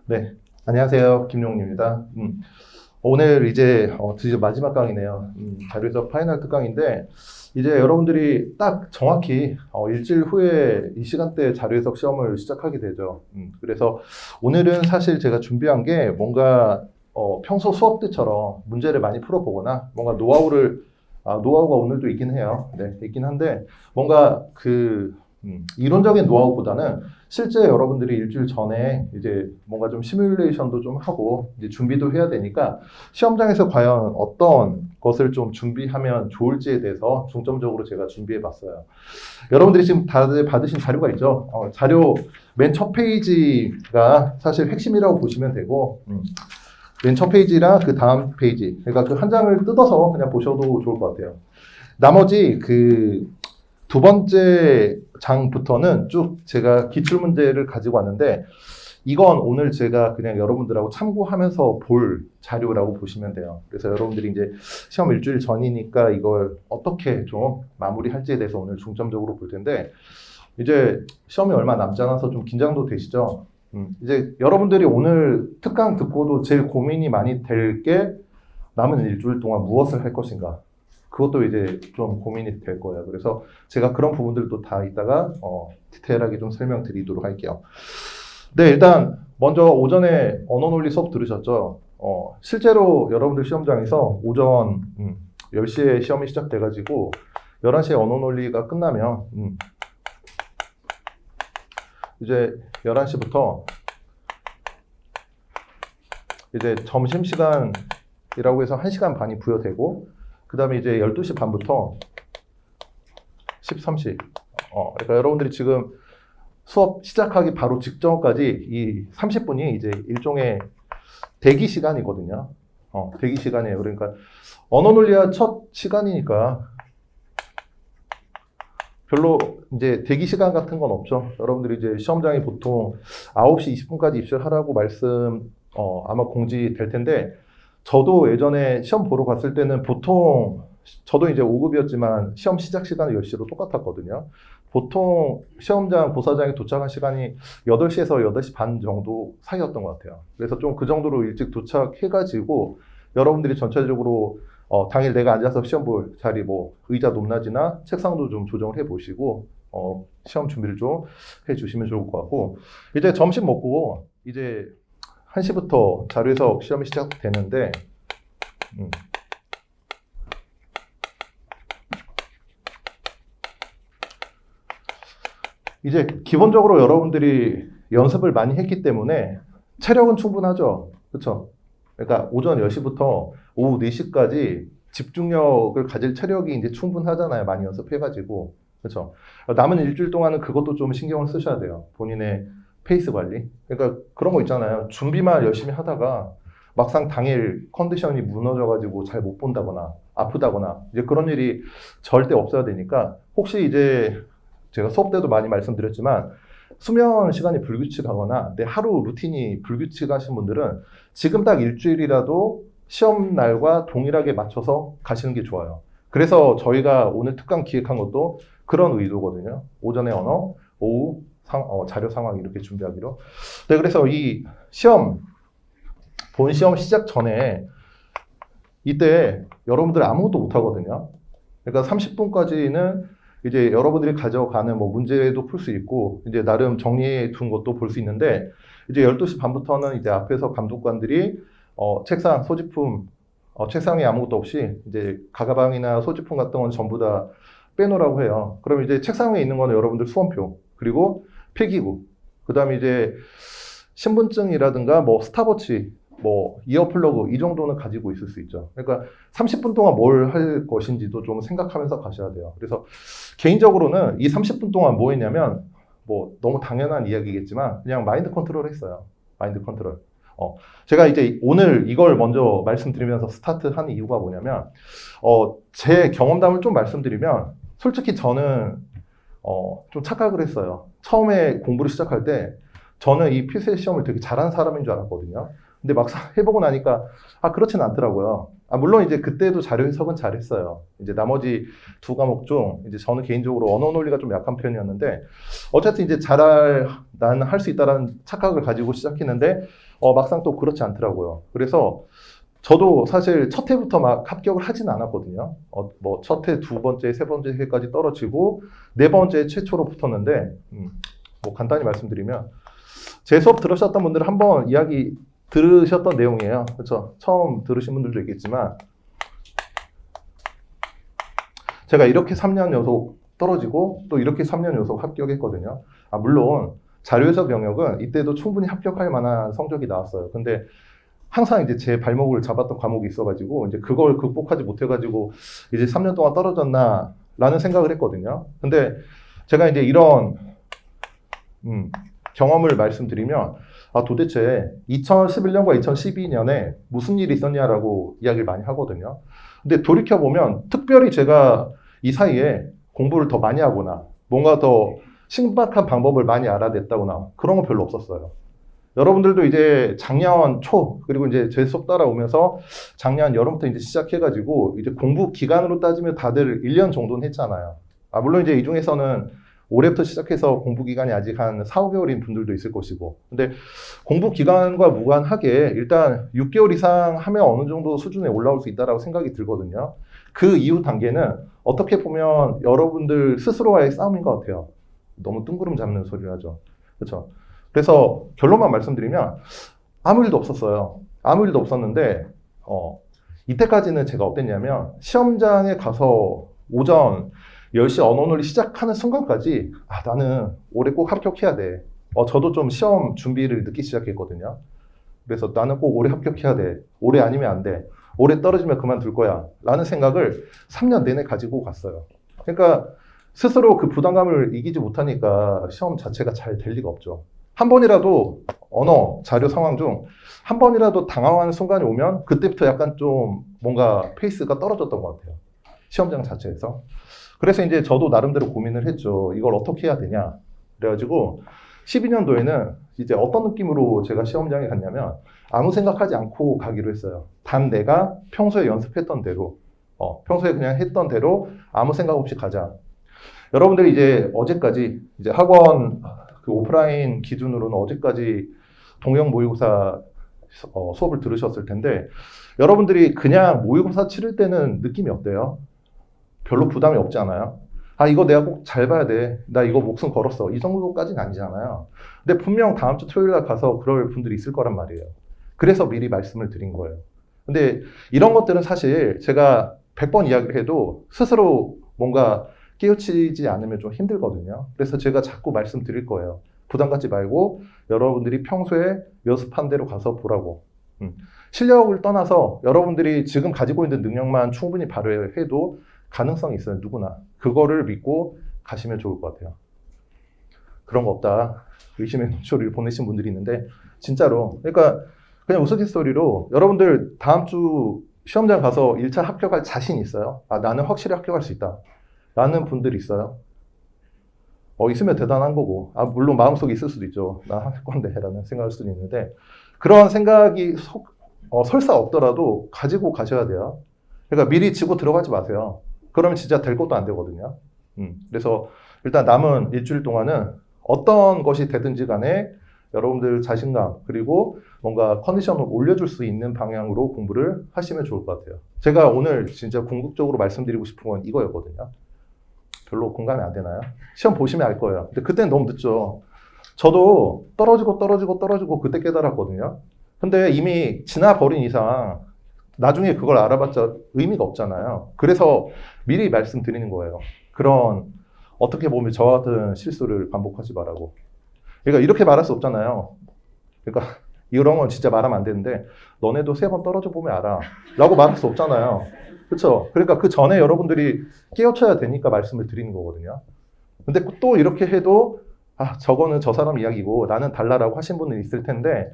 네, 안녕하세요. 김용입니다. 오늘 이제 드디어 마지막 강이네요. 자료해석 파이널 특강인데 이제 여러분들이 딱 정확히 일주일 후에 이 시간대에 자료해석 시험을 시작하게 되죠. 그래서 오늘은 사실 제가 준비한 게 뭔가 평소 수업 때처럼 문제를 많이 풀어보거나 뭔가 노하우가 오늘도 있긴 해요. 네, 있긴 한데 뭔가 이론적인 노하우보다는 실제 여러분들이 일주일 전에 이제 뭔가 좀 시뮬레이션도 좀 하고 이제 준비도 해야 되니까 시험장에서 과연 어떤 것을 좀 준비하면 좋을지에 대해서 중점적으로 제가 준비해 봤어요. 여러분들이 지금 다들 받으신 자료가 있죠? 자료 맨 첫 페이지가 사실 핵심이라고 보시면 되고, 맨 첫 페이지랑 그 다음 페이지, 그러니까 그 한 장을 뜯어서 그냥 보셔도 좋을 것 같아요. 나머지 두 번째 장부터는 쭉 제가 기출문제를 가지고 왔는데 이건 오늘 제가 그냥 여러분들하고 참고하면서 볼 자료라고 보시면 돼요. 그래서 여러분들이 이제 시험 일주일 전이니까 이걸 어떻게 좀 마무리할지에 대해서 오늘 중점적으로 볼 텐데 이제 시험이 얼마 남지 않아서 좀 긴장도 되시죠? 이제 여러분들이 오늘 특강 듣고도 제일 고민이 많이 될 게 남은 일주일 동안 무엇을 할 것인가. 그것도 이제 좀 고민이 될 거예요. 그래서 제가 그런 부분들도 다 이따가 디테일하게 좀 설명드리도록 할게요. 네, 일단 먼저 오전에 언어논리 수업 들으셨죠? 실제로 여러분들 시험장에서 오전 10시에 시험이 시작돼가지고 11시에 언어논리가 끝나면 이제 11시부터 이제 점심시간이라고 해서 1시간 반이 부여되고 그 다음에 이제 12시 반부터 13시. 그러니까 여러분들이 지금 수업 시작하기 바로 직전까지 이 30분이 이제 일종의 대기 시간이거든요. 대기 시간이에요. 그러니까 언어논리가 첫 시간이니까 별로 이제 대기 시간 같은 건 없죠. 여러분들이 이제 시험장에 보통 9시 20분까지 입시를 하라고 아마 공지될 텐데 저도 예전에 시험 보러 갔을 때는 보통 저도 이제 5급이었지만 시험 시작 시간은 10시로 똑같았거든요. 보통 시험장 보사장에 도착한 시간이 8시에서 8시 반 정도 사이였던 것 같아요. 그래서 좀 그 정도로 일찍 도착해가지고 여러분들이 전체적으로 당일 내가 앉아서 시험 볼 자리 의자 높낮이나 책상도 좀 조정을 해보시고 시험 준비를 좀 해주시면 좋을 것 같고 이제 점심 먹고 이제 1시부터 자료해석 시험이 시작되는데 이제 기본적으로 여러분들이 연습을 많이 했기 때문에 체력은 충분하죠. 그렇죠? 그러니까 오전 10시부터 오후 4시까지 집중력을 가질 체력이 이제 충분하잖아요. 많이 연습해가지고. 그렇죠? 남은 일주일 동안은 그것도 좀 신경을 쓰셔야 돼요. 본인의 페이스 관리. 그러니까 그런 거 있잖아요. 준비만 열심히 하다가 막상 당일 컨디션이 무너져가지고 잘 못 본다거나 아프다거나 이제 그런 일이 절대 없어야 되니까 혹시 이제 제가 수업 때도 많이 말씀드렸지만 수면 시간이 불규칙하거나 내 하루 루틴이 불규칙하신 분들은 지금 딱 일주일이라도 시험 날과 동일하게 맞춰서 가시는 게 좋아요. 그래서 저희가 오늘 특강 기획한 것도 그런 의도거든요. 오전에 언어, 오후 자료 상황 이렇게 준비하기로. 네, 그래서 이 본 시험 시작 전에 이때 여러분들 아무것도 못 하거든요. 그러니까 30분까지는 이제 여러분들이 가져가는 문제도 풀 수 있고 이제 나름 정리해 둔 것도 볼 수 있는데 이제 12시 반부터는 이제 앞에서 감독관들이 책상, 소지품, 책상에 아무것도 없이 이제 가가방이나 소지품 같은 건 전부 다 빼놓으라고 해요. 그럼 이제 책상 위에 있는 거는 여러분들 수험표, 그리고 필기구, 그 다음에 이제 신분증이라든가 스탑워치, 이어플러그 이 정도는 가지고 있을 수 있죠. 그러니까 30분 동안 뭘 할 것인지도 좀 생각하면서 가셔야 돼요. 그래서 개인적으로는 이 30분 동안 뭐 했냐면 너무 당연한 이야기겠지만 그냥 마인드 컨트롤 했어요. 마인드 컨트롤. 제가 이제 오늘 이걸 먼저 말씀드리면서 스타트한 이유가 뭐냐면 제 경험담을 좀 말씀드리면 솔직히 저는 좀 착각을 했어요. 처음에 공부를 시작할 때 저는 이 필세 시험을 되게 잘하는 사람인 줄 알았거든요. 근데 막상 해보고 나니까 그렇진 않더라고요. 물론 이제 그때도 자료 해석은 잘했어요. 이제 나머지 두 과목 중 이제 저는 개인적으로 언어 논리가 좀 약한 편이었는데 어쨌든 이제 나는 할 수 있다라는 착각을 가지고 시작했는데 막상 또 그렇지 않더라고요. 그래서 저도 사실 첫 해부터 막 합격을 하진 않았거든요. 뭐 첫 해, 두 번째, 세 번째 해까지 떨어지고 네 번째 최초로 붙었는데 뭐 간단히 말씀드리면 제 수업 들으셨던 분들은 한번 이야기 들으셨던 내용이에요. 그렇죠? 처음 들으신 분들도 있겠지만 제가 이렇게 3년 연속 떨어지고 또 이렇게 3년 연속 합격했거든요. 물론 자료 해석 영역은 이때도 충분히 합격할 만한 성적이 나왔어요. 근데 항상 이제 제 발목을 잡았던 과목이 있어가지고 이제 그걸 극복하지 못해가지고 이제 3년 동안 떨어졌나라는 생각을 했거든요. 근데 제가 이제 이런 경험을 말씀드리면 도대체 2011년과 2012년에 무슨 일이 있었냐라고 이야기를 많이 하거든요. 근데 돌이켜보면 특별히 제가 이 사이에 공부를 더 많이 하거나 뭔가 더 신박한 방법을 많이 알아냈다거나 그런 건 별로 없었어요. 여러분들도 이제 작년 초 그리고 이제 제 수업 따라오면서 작년 여름부터 이제 시작해가지고 이제 공부 기간으로 따지면 다들 1년 정도는 했잖아요. 물론 이제 이 중에서는 올해부터 시작해서 공부 기간이 아직 한 4, 5개월인 분들도 있을 것이고. 근데 공부 기간과 무관하게 일단 6개월 이상 하면 어느 정도 수준에 올라올 수 있다라고 생각이 들거든요. 그 이후 단계는 어떻게 보면 여러분들 스스로와의 싸움인 것 같아요. 너무 뜬구름 잡는 소리를 하죠. 그렇죠? 그래서 결론만 말씀드리면 아무 일도 없었어요. 아무 일도 없었는데 이때까지는 제가 어땠냐면 시험장에 가서 오전 10시 언어 논리 시작하는 순간까지 나는 올해 꼭 합격해야 돼. 저도 좀 시험 준비를 늦기 시작했거든요. 그래서 나는 꼭 올해 합격해야 돼. 올해 아니면 안 돼. 올해 떨어지면 그만둘 거야. 라는 생각을 3년 내내 가지고 갔어요. 그러니까 스스로 그 부담감을 이기지 못하니까 시험 자체가 잘 될 리가 없죠. 한 번이라도 언어, 자료 상황 중 한 번이라도 당황하는 순간이 오면 그때부터 약간 좀 뭔가 페이스가 떨어졌던 것 같아요. 시험장 자체에서. 그래서 이제 저도 나름대로 고민을 했죠. 이걸 어떻게 해야 되냐. 그래가지고 12년도에는 이제 어떤 느낌으로 제가 시험장에 갔냐면 아무 생각하지 않고 가기로 했어요. 단 내가 평소에 연습했던 대로, 평소에 그냥 했던 대로 아무 생각 없이 가자. 여러분들이 이제 어제까지 이제 학원 그 오프라인 기준으로는 어제까지 동영 모의고사 수업을 들으셨을 텐데 여러분들이 그냥 모의고사 치를 때는 느낌이 어때요? 별로 부담이 없지 않아요? 이거 내가 꼭 잘 봐야 돼. 나 이거 목숨 걸었어. 이 정도까지는 아니잖아요. 근데 분명 다음 주 토요일 날 가서 그럴 분들이 있을 거란 말이에요. 그래서 미리 말씀을 드린 거예요. 근데 이런 것들은 사실 제가 100번 이야기를 해도 스스로 뭔가 깨우치지 않으면 좀 힘들거든요. 그래서 제가 자꾸 말씀드릴 거예요. 부담 갖지 말고 여러분들이 평소에 연습한 대로 가서 보라고. 실력을 떠나서 여러분들이 지금 가지고 있는 능력만 충분히 발휘해도 가능성이 있어요. 누구나. 그거를 믿고 가시면 좋을 것 같아요. 그런 거 없다. 의심의 눈초리를 보내신 분들이 있는데 진짜로. 그러니까 그냥 우스갯소리로 여러분들 다음 주 시험장 가서 1차 합격할 자신 있어요? 나는 확실히 합격할 수 있다. 라는 분들이 있어요. 있으면 대단한 거고. 물론 마음속에 있을 수도 있죠. 나 할 건데 라는 생각할 수도 있는데 그런 생각이 설사 없더라도 가지고 가셔야 돼요. 그러니까 미리 지고 들어가지 마세요. 그러면 진짜 될 것도 안 되거든요. 그래서 일단 남은 일주일 동안은 어떤 것이 되든지 간에 여러분들 자신감 그리고 뭔가 컨디션을 올려줄 수 있는 방향으로 공부를 하시면 좋을 것 같아요. 제가 오늘 진짜 궁극적으로 말씀드리고 싶은 건 이거였거든요. 별로 공감이 안 되나요? 시험 보시면 알 거예요. 근데 그때는 너무 늦죠. 저도 떨어지고 그때 깨달았거든요. 근데 이미 지나버린 이상 나중에 그걸 알아봤자 의미가 없잖아요. 그래서 미리 말씀드리는 거예요. 그런 어떻게 보면 저와 같은 실수를 반복하지 말라고. 그러니까 이렇게 말할 수 없잖아요. 그러니까 이런 건 진짜 말하면 안 되는데 너네도 3번 떨어져 보면 알아 라고 말할 수 없잖아요. 그렇죠? 그러니까 그 전에 여러분들이 깨우쳐야 되니까 말씀을 드리는 거거든요. 근데 또 이렇게 해도 저거는 저 사람 이야기고 나는 달라라고 하신 분은 있을 텐데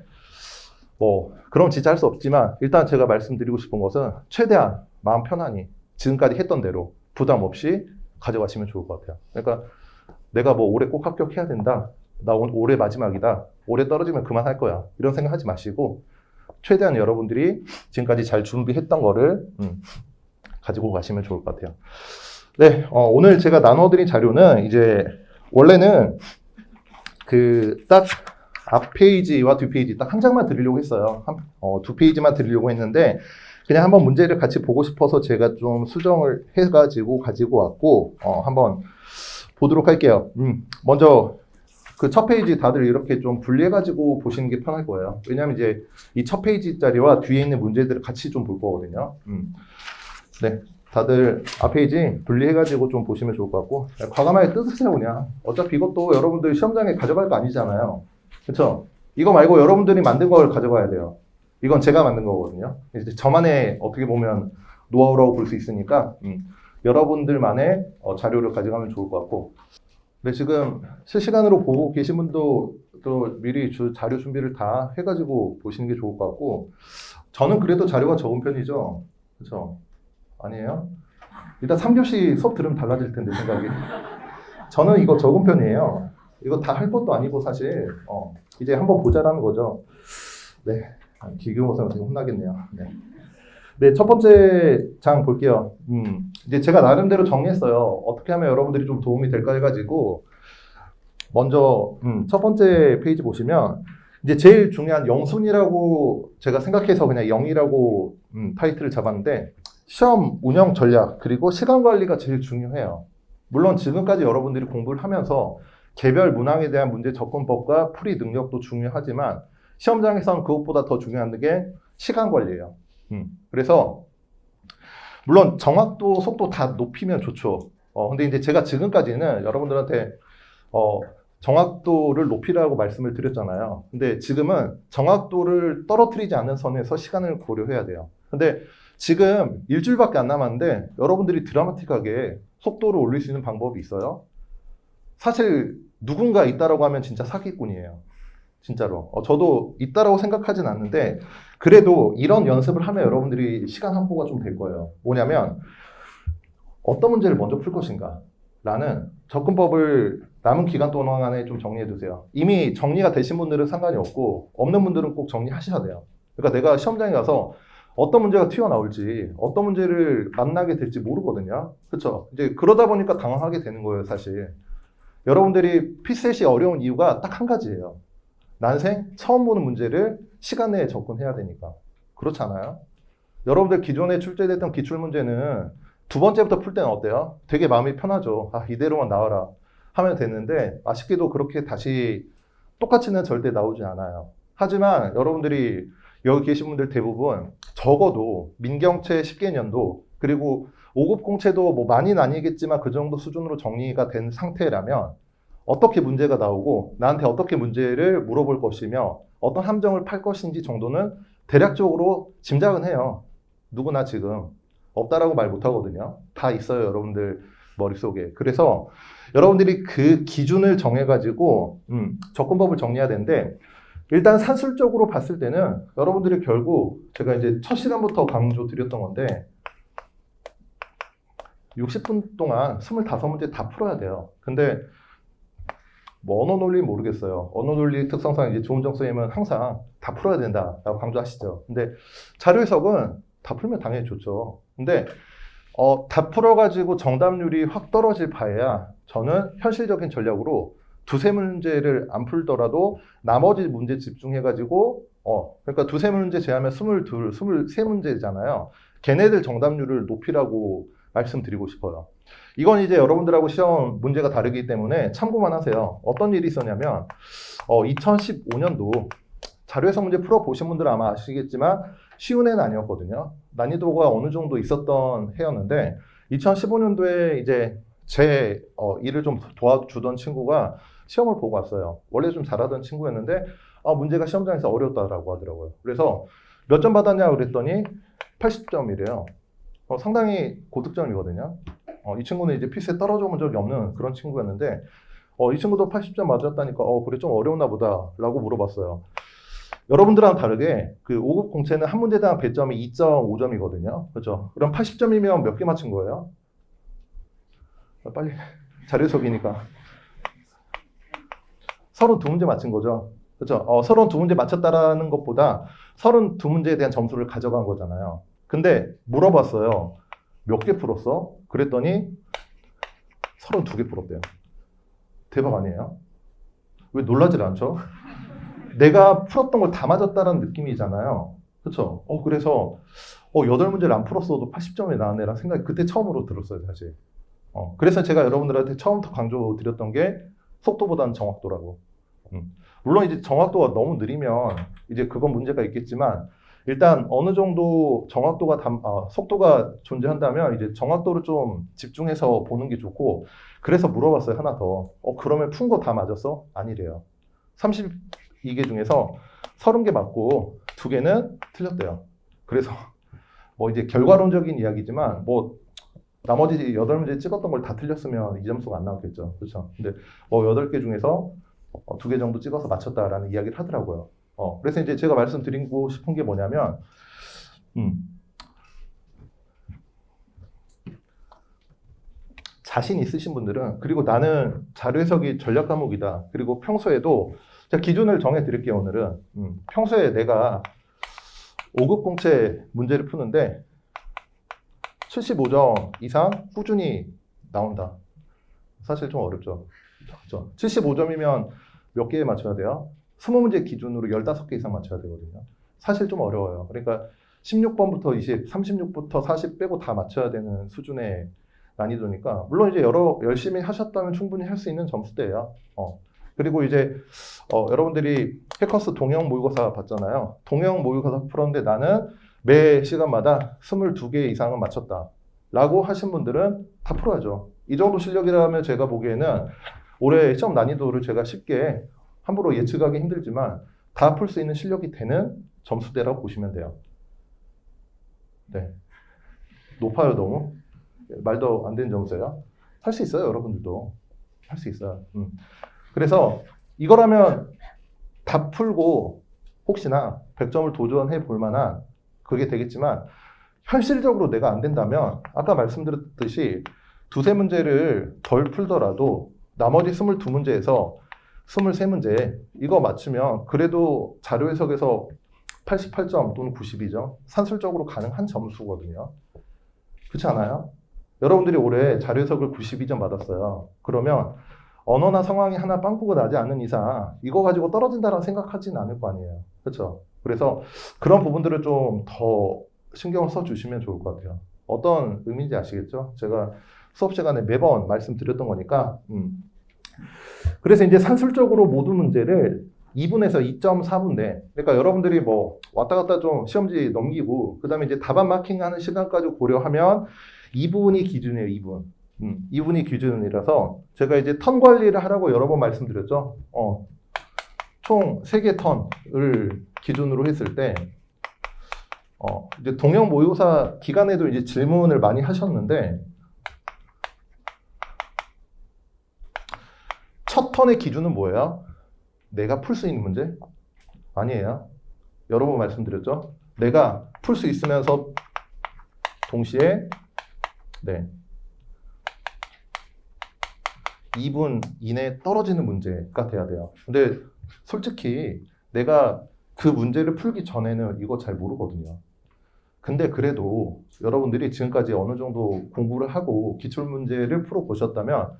그럼 진짜 할 수 없지만 일단 제가 말씀드리고 싶은 것은 최대한 마음 편안히 지금까지 했던 대로 부담 없이 가져가시면 좋을 것 같아요. 그러니까 내가 올해 꼭 합격해야 된다. 나 올해 마지막이다. 올해 떨어지면 그만할 거야. 이런 생각 하지 마시고 최대한 여러분들이 지금까지 잘 준비했던 거를 가지고 가시면 좋을 것 같아요. 네, 오늘 제가 나눠드린 자료는 이제 원래는 그 딱 앞 페이지와 뒷 페이지 딱 한 장만 드리려고 했어요. 두 페이지만 드리려고 했는데 그냥 한번 문제를 같이 보고 싶어서 제가 좀 수정을 해가지고 가지고 왔고 한번 보도록 할게요. 먼저 그 첫 페이지 다들 이렇게 좀 분리해가지고 보시는 게 편할 거예요. 왜냐하면 이제 이 첫 페이지짜리와 뒤에 있는 문제들을 같이 좀 볼 거거든요. 네, 다들 앞 페이지 분리해가지고 좀 보시면 좋을 것 같고 과감하게 뜯으세요 그냥. 어차피 이것도 여러분들 시험장에 가져갈 거 아니잖아요. 그렇죠? 이거 말고 여러분들이 만든 걸 가져가야 돼요. 이건 제가 만든 거거든요. 이제 저만의 어떻게 보면 노하우라고 볼 수 있으니까 여러분들만의 자료를 가져가면 좋을 것 같고 네, 지금 실시간으로 보고 계신 분도 또 미리 자료 준비를 다 해가지고 보시는 게 좋을 것 같고 저는 그래도 자료가 적은 편이죠. 그렇죠? 아니에요? 일단 3교시 수업 들으면 달라질 텐데 생각이. 저는 이거 적은 편이에요. 이거 다 할 것도 아니고 사실 이제 한번 보자라는 거죠. 네, 기교모사한테 혼나겠네요. 네. 네, 첫 번째 장 볼게요. 이제 제가 나름대로 정리했어요. 어떻게 하면 여러분들이 좀 도움이 될까 해가지고 먼저 첫 번째 페이지 보시면 이제 제일 중요한 영순이라고 제가 생각해서 그냥 0이라고 타이틀을 잡았는데 시험 운영 전략 그리고 시간 관리가 제일 중요해요. 물론 지금까지 여러분들이 공부를 하면서 개별 문항에 대한 문제 접근법과 풀이 능력도 중요하지만 시험장에서는 그것보다 더 중요한 게 시간 관리예요. 그래서 물론 정확도, 속도 다 높이면 좋죠. 근데 이제 제가 지금까지는 여러분들한테 정확도를 높이라고 말씀을 드렸잖아요. 근데 지금은 정확도를 떨어뜨리지 않는 선에서 시간을 고려해야 돼요. 근데 지금 일주일밖에 안 남았는데 여러분들이 드라마틱하게 속도를 올릴 수 있는 방법이 있어요. 사실 누군가 있다라고 하면 진짜 사기꾼이에요. 진짜로. 저도 있다라고 생각하진 않는데 그래도 이런 연습을 하면 여러분들이 시간 확보가 좀 될 거예요. 뭐냐면 어떤 문제를 먼저 풀 것인가 라는 접근법을 남은 기간 동안에 좀 정리해 두세요. 이미 정리가 되신 분들은 상관이 없고 없는 분들은 꼭 정리하셔야 돼요. 그러니까 내가 시험장에 가서 어떤 문제가 튀어나올지 어떤 문제를 만나게 될지 모르거든요. 그렇죠? 이제 그러다 보니까 당황하게 되는 거예요, 사실. 여러분들이 피셋이 어려운 이유가 딱 한 가지예요. 난생 처음 보는 문제를 시간 내에 접근해야 되니까. 그렇지 않아요? 여러분들 기존에 출제됐던 기출문제는 두 번째부터 풀 때는 어때요? 되게 마음이 편하죠. 이대로만 나와라 하면 되는데 아쉽게도 그렇게 다시 똑같이는 절대 나오지 않아요. 하지만 여러분들이 여기 계신 분들 대부분 적어도 민경채 10개년도 그리고 5급 공채도 뭐 많이는 아니겠지만 그 정도 수준으로 정리가 된 상태라면 어떻게 문제가 나오고 나한테 어떻게 문제를 물어볼 것이며 어떤 함정을 팔 것인지 정도는 대략적으로 짐작은 해요. 누구나 지금 없다라고 말 못하거든요. 다 있어요, 여러분들 머릿속에. 그래서 여러분들이 그 기준을 정해가지고 접근법을 정리해야 되는데 일단 산술적으로 봤을 때는 여러분들이 결국 제가 이제 첫 시간부터 강조 드렸던 건데 60분 동안 25문제 다 풀어야 돼요. 근데 뭐 언어 논리 모르겠어요. 언어 논리 특성상 이제 조은정 선생님은 항상 다 풀어야 된다라고 강조하시죠. 근데 자료 해석은 다 풀면 당연히 좋죠. 근데 다 풀어가지고 정답률이 확 떨어질 바에야 저는 현실적인 전략으로 두세 문제를 안 풀더라도 나머지 문제 집중해가지고 그러니까 두세 문제 제하면 22, 23문제잖아요. 걔네들 정답률을 높이라고 말씀드리고 싶어요. 이건 이제 여러분들하고 시험 문제가 다르기 때문에 참고만 하세요. 어떤 일이 있었냐면 2015년도 자료해석 문제 풀어보신 분들은 아마 아시겠지만 쉬운 해는 아니었거든요. 난이도가 어느 정도 있었던 해였는데 2015년도에 이제 제 일을 좀 도와주던 친구가 시험을 보고 왔어요. 원래 좀 잘하던 친구였는데 문제가 시험장에서 어려웠다라고 하더라고요. 그래서 몇 점 받았냐 그랬더니 80점이래요. 상당히 고득점이거든요. 이 친구는 이제 피스에 떨어져 본 적이 없는 그런 친구였는데 이 친구도 80점 맞았다니까 그래 좀 어려웠나 보다 라고 물어봤어요. 여러분들랑 다르게 그 5급 공채는 한 문제당 배점이 2.5점이거든요. 그렇죠? 그럼 80점이면 몇 개 맞춘 거예요? 빨리 자료 해석이니까 32문제 맞춘 거죠. 그렇죠? 32문제 맞췄다라는 것보다 32문제에 대한 점수를 가져간 거잖아요. 근데 물어봤어요. 몇 개 풀었어? 그랬더니 32개 풀었대요. 대박 아니에요? 왜 놀라질 않죠? 내가 풀었던 걸 다 맞았다는 느낌이잖아요. 그렇죠? 그래서 8문제를 안 풀었어도 80점이 나왔네라는 생각이 그때 처음으로 들었어요, 사실. 그래서 제가 여러분들한테 처음부터 강조드렸던 게 속도보다는 정확도라고. 물론 이제 정확도가 너무 느리면 이제 그건 문제가 있겠지만 일단 어느 정도 정확도가 속도가 존재한다면 이제 정확도를 좀 집중해서 보는 게 좋고 그래서 물어봤어요, 하나 더. 그러면 푼 거 다 맞았어? 아니래요. 32개 중에서 30개 맞고 2개는 틀렸대요. 그래서 뭐 이제 결과론적인 이야기지만 뭐 나머지 8문제 찍었던 걸 다 틀렸으면 이 점수가 안 나왔겠죠. 그렇죠? 근데 8개 중에서 2개 정도 찍어서 맞췄다라는 이야기를 하더라고요. 그래서 이제 제가 말씀드리고 싶은 게 뭐냐면, 자신 있으신 분들은, 그리고 나는 자료 해석이 전략 과목이다. 그리고 평소에도, 제가 기준을 정해 드릴게요, 오늘은. 평소에 내가 5급 공채 문제를 푸는데, 75점 이상 꾸준히 나온다. 사실 좀 어렵죠. 그렇죠? 75점이면 몇 개 맞춰야 돼요? 20문제 기준으로 15개 이상 맞춰야 되거든요. 사실 좀 어려워요. 그러니까 16번부터 20, 36부터 40 빼고 다 맞춰야 되는 수준의 난이도니까 물론 이제 열심히 하셨다면 충분히 할 수 있는 점수대예요. 그리고 이제 여러분들이 해커스 동형 모의고사 봤잖아요. 동형 모의고사 풀었는데 나는 매 시간마다 22개 이상은 맞췄다 라고 하신 분들은 다 풀어야죠. 이 정도 실력이라면 제가 보기에는 올해 시험 난이도를 제가 쉽게 함부로 예측하기 힘들지만 다 풀 수 있는 실력이 되는 점수대라고 보시면 돼요. 네, 높아요 너무. 말도 안 되는 점수예요. 할 수 있어요, 여러분들도. 할 수 있어요. 그래서 이거라면 다 풀고 혹시나 100점을 도전해 볼 만한 그게 되겠지만 현실적으로 내가 안 된다면 아까 말씀드렸듯이 2-3문제를 덜 풀더라도 나머지 22문제에서 23문제 이거 맞추면 그래도 자료 해석에서 88점 또는 92점 산술적으로 가능한 점수거든요. 그렇지 않아요? 여러분들이 올해 자료 해석을 92점 받았어요. 그러면 언어나 상황이 하나 빵꾸가 나지 않는 이상 이거 가지고 떨어진다라고 생각하진 않을 거 아니에요. 그렇죠? 그래서 그런 부분들을 좀 더 신경을 써주시면 좋을 것 같아요. 어떤 의미인지 아시겠죠? 제가 수업 시간에 매번 말씀드렸던 거니까. 그래서 이제 산술적으로 모든 문제를 2분에서 2.4분대. 그러니까 여러분들이 뭐 왔다 갔다 좀 시험지 넘기고 그다음에 이제 답안 마킹하는 시간까지 고려하면 2분이 기준이에요. 2분. 2분이 기준이라서 제가 이제 턴 관리를 하라고 여러 번 말씀드렸죠. 총 3개 턴을 기준으로 했을 때 이제 동형 모의고사 기간에도 이제 질문을 많이 하셨는데 첫 턴의 기준은 뭐예요? 내가 풀 수 있는 문제? 아니에요. 여러 번 말씀드렸죠. 내가 풀 수 있으면서 동시에 2분 이내에 떨어지는 문제가 돼야 돼요. 근데 솔직히 내가 그 문제를 풀기 전에는 이거 잘 모르거든요. 근데 그래도 여러분들이 지금까지 어느 정도 공부를 하고 기출문제를 풀어보셨다면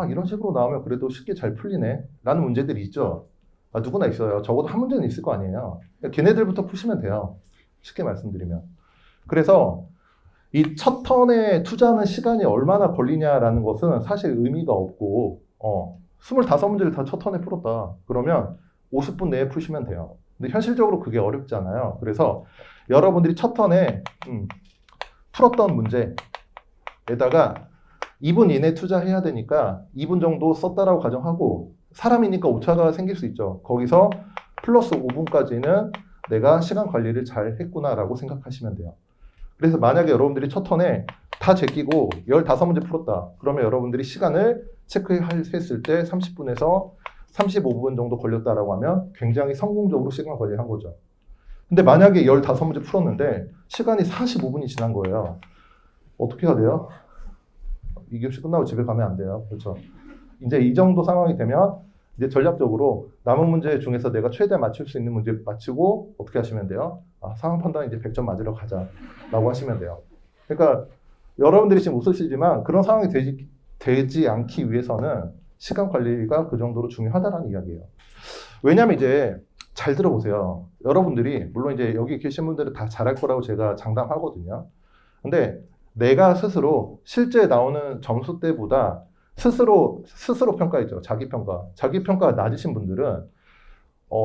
이런 식으로 나오면 그래도 쉽게 잘 풀리네 라는 문제들이 있죠. 누구나 있어요. 적어도 한 문제는 있을 거 아니에요. 걔네들부터 푸시면 돼요. 쉽게 말씀드리면. 그래서 이 첫 턴에 투자하는 시간이 얼마나 걸리냐라는 것은 사실 의미가 없고 25문제를 다 첫 턴에 풀었다. 그러면 50분 내에 푸시면 돼요. 근데 현실적으로 그게 어렵잖아요. 그래서 여러분들이 첫 턴에 풀었던 문제에다가 2분 이내 투자해야 되니까 2분 정도 썼다라고 가정하고 사람이니까 오차가 생길 수 있죠. 거기서 플러스 5분까지는 내가 시간 관리를 잘 했구나라고 생각하시면 돼요. 그래서 만약에 여러분들이 첫 턴에 다 제끼고 15문제 풀었다. 그러면 여러분들이 시간을 체크했을 때 30분에서 35분 정도 걸렸다라고 하면 굉장히 성공적으로 시간 관리를 한 거죠. 근데 만약에 15문제 풀었는데 시간이 45분이 지난 거예요. 어떻게 해야 돼요? 이 교시 끝나고 집에 가면 안 돼요. 그렇죠? 이제 이 정도 상황이 되면 이제 전략적으로 남은 문제 중에서 내가 최대한 맞출 수 있는 문제 맞추고 어떻게 하시면 돼요? 상황 판단 이제 100점 맞으러 가자라고 하시면 돼요. 그러니까 여러분들이 지금 웃으시지만 그런 상황이 되지 않기 위해서는 시간 관리가 그 정도로 중요하다라는 이야기예요. 왜냐면 이제 잘 들어보세요. 여러분들이 물론 이제 여기 계신 분들은 다 잘할 거라고 제가 장담하거든요. 근데 내가 스스로 실제 나오는 점수 때보다 스스로 평가했죠. 자기 평가가 낮으신 분들은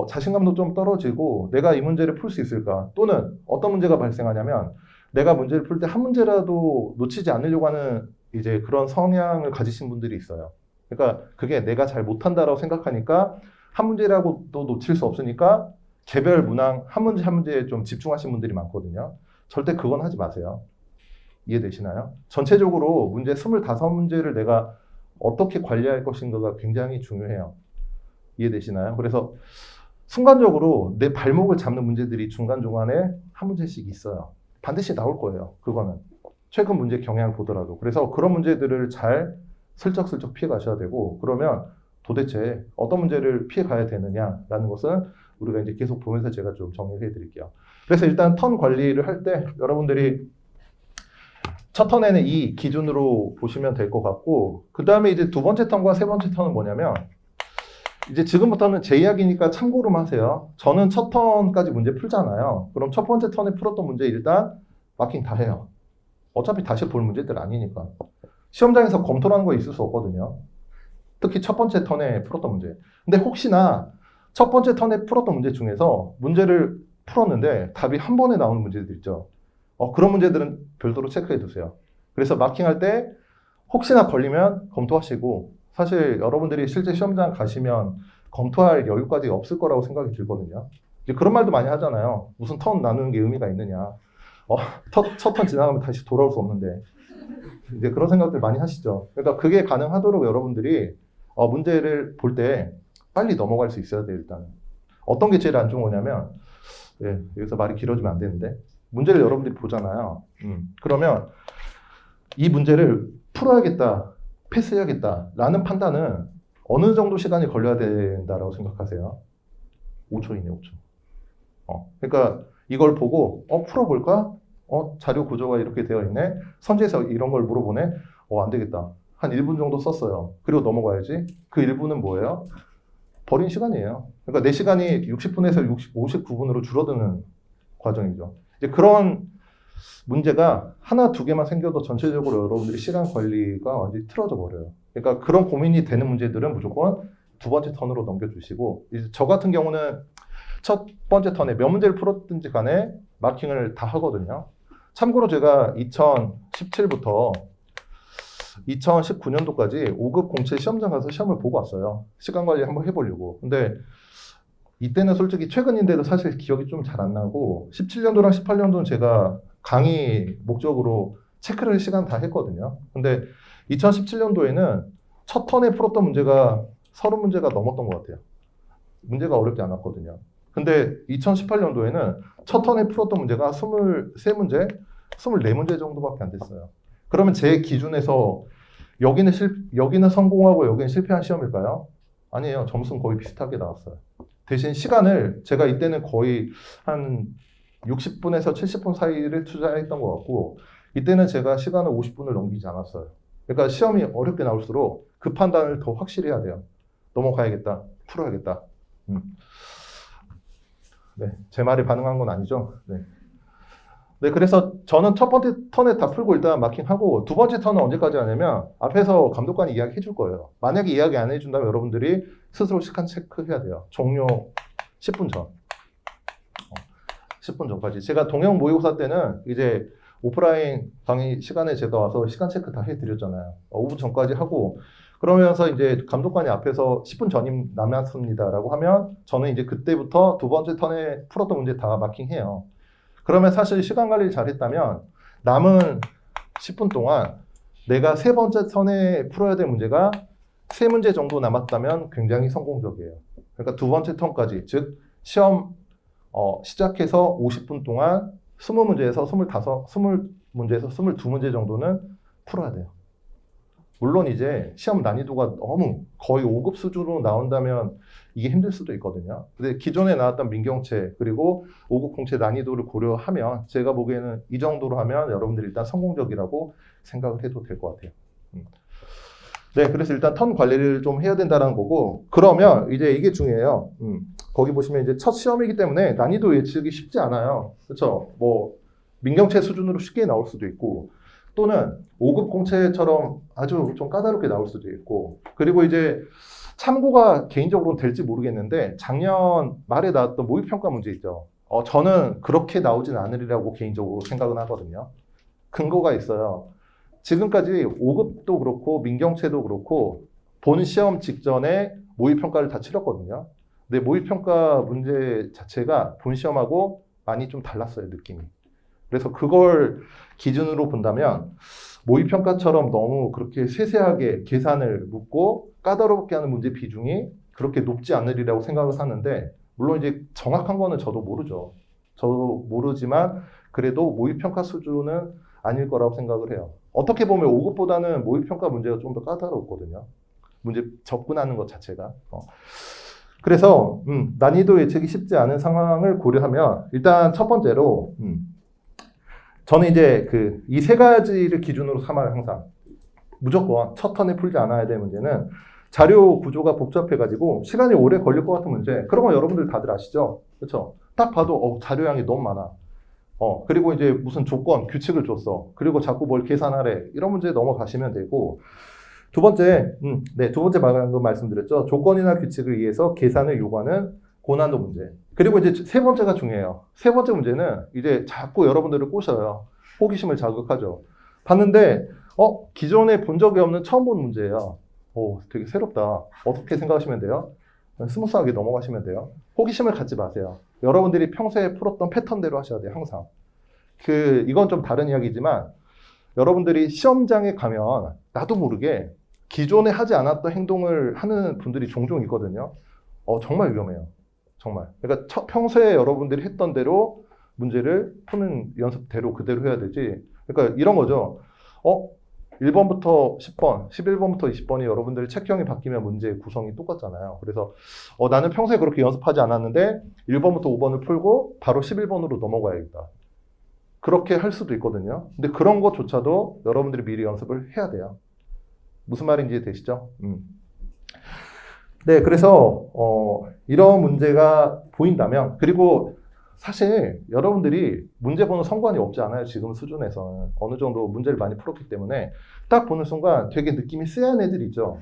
자신감도 좀 떨어지고 내가 이 문제를 풀 수 있을까? 또는 어떤 문제가 발생하냐면 내가 문제를 풀 때 한 문제라도 놓치지 않으려고 하는 이제 그런 성향을 가지신 분들이 있어요. 그러니까 그게 내가 잘 못한다라고 생각하니까 한 문제라고도 놓칠 수 없으니까 개별 문항 한 문제 한 문제에 좀 집중하신 분들이 많거든요. 절대 그건 하지 마세요. 이해되시나요? 전체적으로 문제 25문제를 내가 어떻게 관리할 것인가가 굉장히 중요해요. 이해되시나요? 그래서 순간적으로 내 발목을 잡는 문제들이 중간중간에 한 문제씩 있어요. 반드시 나올 거예요. 그거는. 최근 문제 경향을 보더라도. 그래서 그런 문제들을 잘 슬쩍슬쩍 피해 가셔야 되고, 그러면 도대체 어떤 문제를 피해 가야 되느냐라는 것은 우리가 이제 계속 보면서 제가 좀 정리해 드릴게요. 그래서 일단 턴 관리를 할 때 여러분들이 첫 턴에는 이 기준으로 보시면 될 것 같고, 그 다음에 이제 두 번째 턴과 세 번째 턴은 뭐냐면, 이제 지금부터는 제 이야기니까 참고로만 하세요. 저는 첫 턴까지 문제 풀잖아요. 그럼 첫 번째 턴에 풀었던 문제 일단 마킹 다 해요. 어차피 다시 볼 문제들 아니니까. 시험장에서 검토하는 거 있을 수 없거든요. 특히 첫 번째 턴에 풀었던 문제. 근데 혹시나 첫 번째 턴에 풀었던 문제 중에서 문제를 풀었는데 답이 한 번에 나오는 문제들 있죠. 그런 문제들은 별도로 체크해 두세요. 그래서 마킹할 때 혹시나 걸리면 검토하시고, 사실 여러분들이 실제 시험장 가시면 검토할 여유까지 없을 거라고 생각이 들거든요. 이제 그런 말도 많이 하잖아요. 무슨 턴 나누는 게 의미가 있느냐. 첫 턴 지나가면 다시 돌아올 수 없는데. 이제 그런 생각들 많이 하시죠. 그러니까 그게 가능하도록 여러분들이 문제를 볼 때 빨리 넘어갈 수 있어야 돼요, 일단. 어떤 게 제일 안 좋은 거냐면, 예, 여기서 말이 길어지면 안 되는데, 문제를 여러분들이 보잖아요. 그러면 이 문제를 풀어야겠다, 패스해야겠다라는 판단은 어느 정도 시간이 걸려야 된다라고 생각하세요? 5초이네, 5초. 그러니까 이걸 보고 풀어볼까? 자료 구조가 이렇게 되어 있네. 선지에서 이런 걸 물어보네. 안 되겠다. 한 1분 정도 썼어요. 그리고 넘어가야지. 그 1분은 뭐예요? 버린 시간이에요. 그러니까 내 시간이 60분에서 59분으로 줄어드는 과정이죠. 이제 그런 문제가 하나, 두 개만 생겨도 전체적으로 여러분들이 시간 관리가 완전히 틀어져 버려요. 그러니까 그런 고민이 되는 문제들은 무조건 두 번째 턴으로 넘겨주시고, 이제 저 같은 경우는 첫 번째 턴에 몇 문제를 풀었든지 간에 마킹을 다 하거든요. 참고로 제가 2017부터 2019년도까지 5급 공채 시험장 가서 시험을 보고 왔어요. 시간 관리 한번 해보려고. 근데 이때는 솔직히 최근인데도 사실 기억이 좀 잘 안 나고, 17년도랑 18년도는 제가 강의 목적으로 체크를 시간 다 했거든요. 근데 2017년도에는 첫 턴에 풀었던 문제가 30문제가 넘었던 것 같아요. 문제가 어렵지 않았거든요. 근데 2018년도에는 첫 턴에 풀었던 문제가 23문제, 24문제 정도밖에 안 됐어요. 그러면 제 기준에서 여기는 성공하고 여기는 실패한 시험일까요? 아니에요. 점수는 거의 비슷하게 나왔어요. 대신 시간을 제가 이때는 거의 한 60분에서 70분 사이를 투자했던 것 같고, 이때는 제가 시간을 50분을 넘기지 않았어요. 그러니까 시험이 어렵게 나올수록 그 판단을 더 확실히 해야 돼요. 넘어가야겠다, 풀어야겠다. 네, 제 말에 반응한 건 아니죠? 네. 네, 그래서 저는 첫 번째 턴에 다 풀고 일단 마킹하고, 두 번째 턴은 언제까지 하냐면 앞에서 감독관이 이야기 해줄 거예요. 만약에 이야기 안 해준다면 여러분들이 스스로 시간 체크해야 돼요. 종료 10분 전. 10분 전까지. 제가 동영 모의고사 때는 이제 오프라인 강의 시간에 제가 와서 시간 체크 다 해드렸잖아요. 5분 전까지 하고, 그러면서 이제 감독관이 앞에서 10분 전임 남았습니다라고 하면 저는 이제 그때부터 두 번째 턴에 풀었던 문제 다 마킹해요. 그러면 사실 시간 관리를 잘했다면 남은 10분 동안 내가 세 번째 턴에 풀어야 될 문제가 3문제 정도 남았다면 굉장히 성공적이에요. 그러니까 두 번째 턴까지, 즉 시험 시작해서 50분 동안 20문제에서 25문제에서 22문제 정도는 풀어야 돼요. 물론 이제 시험 난이도가 너무 거의 5급 수준으로 나온다면 이게 힘들 수도 있거든요. 근데 기존에 나왔던 민경채 그리고 5급 공채 난이도를 고려하면 제가 보기에는 이 정도로 하면 여러분들이 일단 성공적이라고 생각을 해도 될 것 같아요. 네, 그래서 일단 턴 관리를 좀 해야 된다는 거고, 그러면 이제 이게 중요해요. 거기 보시면 이제 첫 시험이기 때문에 난이도 예측이 쉽지 않아요. 그렇죠? 뭐 민경채 수준으로 쉽게 나올 수도 있고, 또는 5급 공채처럼 아주 좀 까다롭게 나올 수도 있고, 그리고 이제 참고가 개인적으로는 될지 모르겠는데 작년 말에 나왔던 모의평가 문제 있죠. 저는 그렇게 나오진 않으리라고 개인적으로 생각은 하거든요. 근거가 있어요. 지금까지 5급도 그렇고 민경채도 그렇고 본 시험 직전에 모의평가를 다 치렀거든요. 근데 모의평가 문제 자체가 본 시험하고 많이 좀 달랐어요, 느낌이. 그래서 그걸 기준으로 본다면 모의평가처럼 너무 그렇게 세세하게 계산을 묻고 까다롭게 하는 문제 비중이 그렇게 높지 않으리라고 생각을 하는데, 물론 이제 정확한 거는 저도 모르죠. 저도 모르지만 그래도 모의평가 수준은 아닐 거라고 생각을 해요. 어떻게 보면 5급보다는 모의평가 문제가 좀 더 까다롭거든요. 문제 접근하는 것 자체가. 그래서 난이도 예측이 쉽지 않은 상황을 고려하면 일단 첫 번째로 저는 이제 이 세 가지를 기준으로 삼아요, 항상. 무조건 첫 턴에 풀지 않아야 될 문제는 자료 구조가 복잡해가지고 시간이 오래 걸릴 것 같은 문제. 그런 거 여러분들 다들 아시죠? 그렇죠? 딱 봐도 자료량이 너무 많아. 그리고 이제 무슨 조건, 규칙을 줬어. 그리고 자꾸 뭘 계산하래. 이런 문제 넘어가시면 되고. 두 번째, 두 번째 방금 말씀드렸죠. 조건이나 규칙을 위해서 계산을 요구하는 고난도 문제. 그리고 이제 세 번째가 중요해요. 세 번째 문제는 이제 자꾸 여러분들을 꼬셔요. 호기심을 자극하죠. 봤는데, 기존에 본 적이 없는 처음 본 문제예요. 되게 새롭다. 어떻게 생각하시면 돼요? 스무스하게 넘어가시면 돼요. 호기심을 갖지 마세요. 여러분들이 평소에 풀었던 패턴대로 하셔야 돼요, 항상. 이건 좀 다른 이야기지만, 여러분들이 시험장에 가면 나도 모르게 기존에 하지 않았던 행동을 하는 분들이 종종 있거든요. 정말 위험해요. 정말. 그러니까 평소에 여러분들이 했던 대로 문제를 푸는 연습대로 그대로 해야 되지. 그러니까 이런 거죠. 1번부터 10번, 11번부터 20번이 여러분들의 체크형이 바뀌면 문제 구성이 똑같잖아요. 그래서 나는 평소에 그렇게 연습하지 않았는데 1번부터 5번을 풀고 바로 11번으로 넘어가야겠다. 그렇게 할 수도 있거든요. 근데 그런 것조차도 여러분들이 미리 연습을 해야 돼요. 무슨 말인지 되시죠? 네, 그래서 이런 문제가 보인다면, 그리고 사실 여러분들이 문제 보는 성관이 없지 않아요. 지금 수준에서는 어느 정도 문제를 많이 풀었기 때문에 딱 보는 순간 되게 느낌이 쎄한 애들 있죠?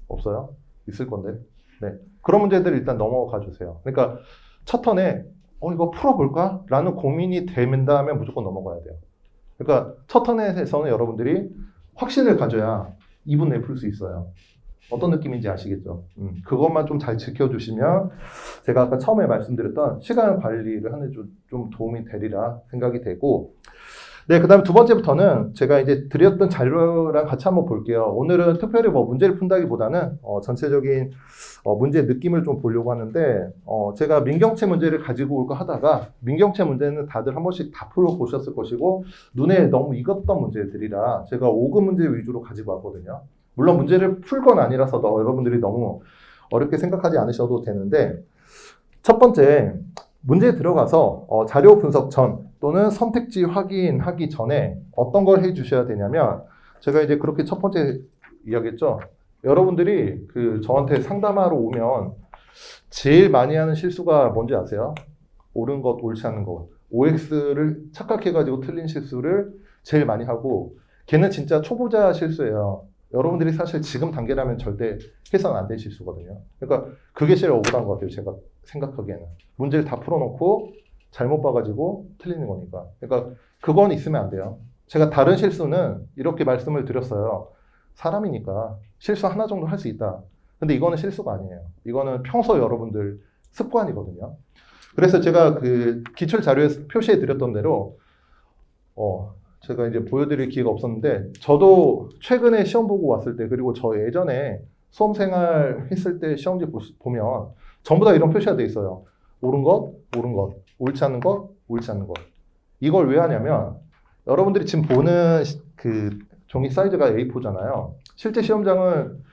없어요? 있을 건데. 네, 그런 문제들 일단 넘어가 주세요. 그러니까 첫 턴에 이거 풀어볼까? 라는 고민이 된다면 무조건 넘어가야 돼요. 그러니까 첫 턴에서는 여러분들이 확신을 가져야 2분 내에 풀 수 있어요. 어떤 느낌인지 아시겠죠? 그것만 좀 잘 지켜주시면 제가 아까 처음에 말씀드렸던 시간 관리를 하는 데 좀 도움이 되리라 생각이 되고, 네, 그 다음에 두 번째부터는 제가 이제 드렸던 자료랑 같이 한번 볼게요. 오늘은 특별히 문제를 푼다기보다는 전체적인 문제의 느낌을 좀 보려고 하는데, 제가 민경채 문제를 가지고 올까 하다가 민경채 문제는 다들 한 번씩 다 풀어보셨을 것이고 눈에 너무 익었던 문제들이라 제가 5급 문제 위주로 가지고 왔거든요. 물론 문제를 풀 건 아니라서 여러분들이 너무 어렵게 생각하지 않으셔도 되는데, 첫 번째 문제에 들어가서 자료 분석 전 또는 선택지 확인하기 전에 어떤 걸 해주셔야 되냐면, 제가 이제 그렇게 첫 번째 이야기했죠. 여러분들이 저한테 상담하러 오면 제일 많이 하는 실수가 뭔지 아세요? 옳은 것, 옳지 않은 것. OX를 착각해가지고 틀린 실수를 제일 많이 하고, 걔는 진짜 초보자 실수예요. 여러분들이 사실 지금 단계라면 절대 해서는 안 될 실수거든요. 그러니까 그게 제일 억울한 것 같아요, 제가 생각하기에는. 문제를 다 풀어놓고 잘못 봐가지고 틀리는 거니까. 그러니까 그건 있으면 안 돼요. 제가 다른 실수는 이렇게 말씀을 드렸어요. 사람이니까 실수 하나 정도 할 수 있다. 근데 이거는 실수가 아니에요. 이거는 평소 여러분들 습관이거든요. 그래서 제가 기출 자료에 표시해 드렸던 대로 제가 이제 보여드릴 기회가 없었는데, 저도 최근에 시험 보고 왔을 때, 그리고 저 예전에 수험생활 했을 때 시험지 보면 전부 다 이런 표시가 돼 있어요. 옳은 것, 옳은 것, 옳지 않은 것, 옳지 않는 것. 이걸 왜 하냐면, 여러분들이 지금 보는 종이 사이즈가 A4잖아요. 실제 시험장은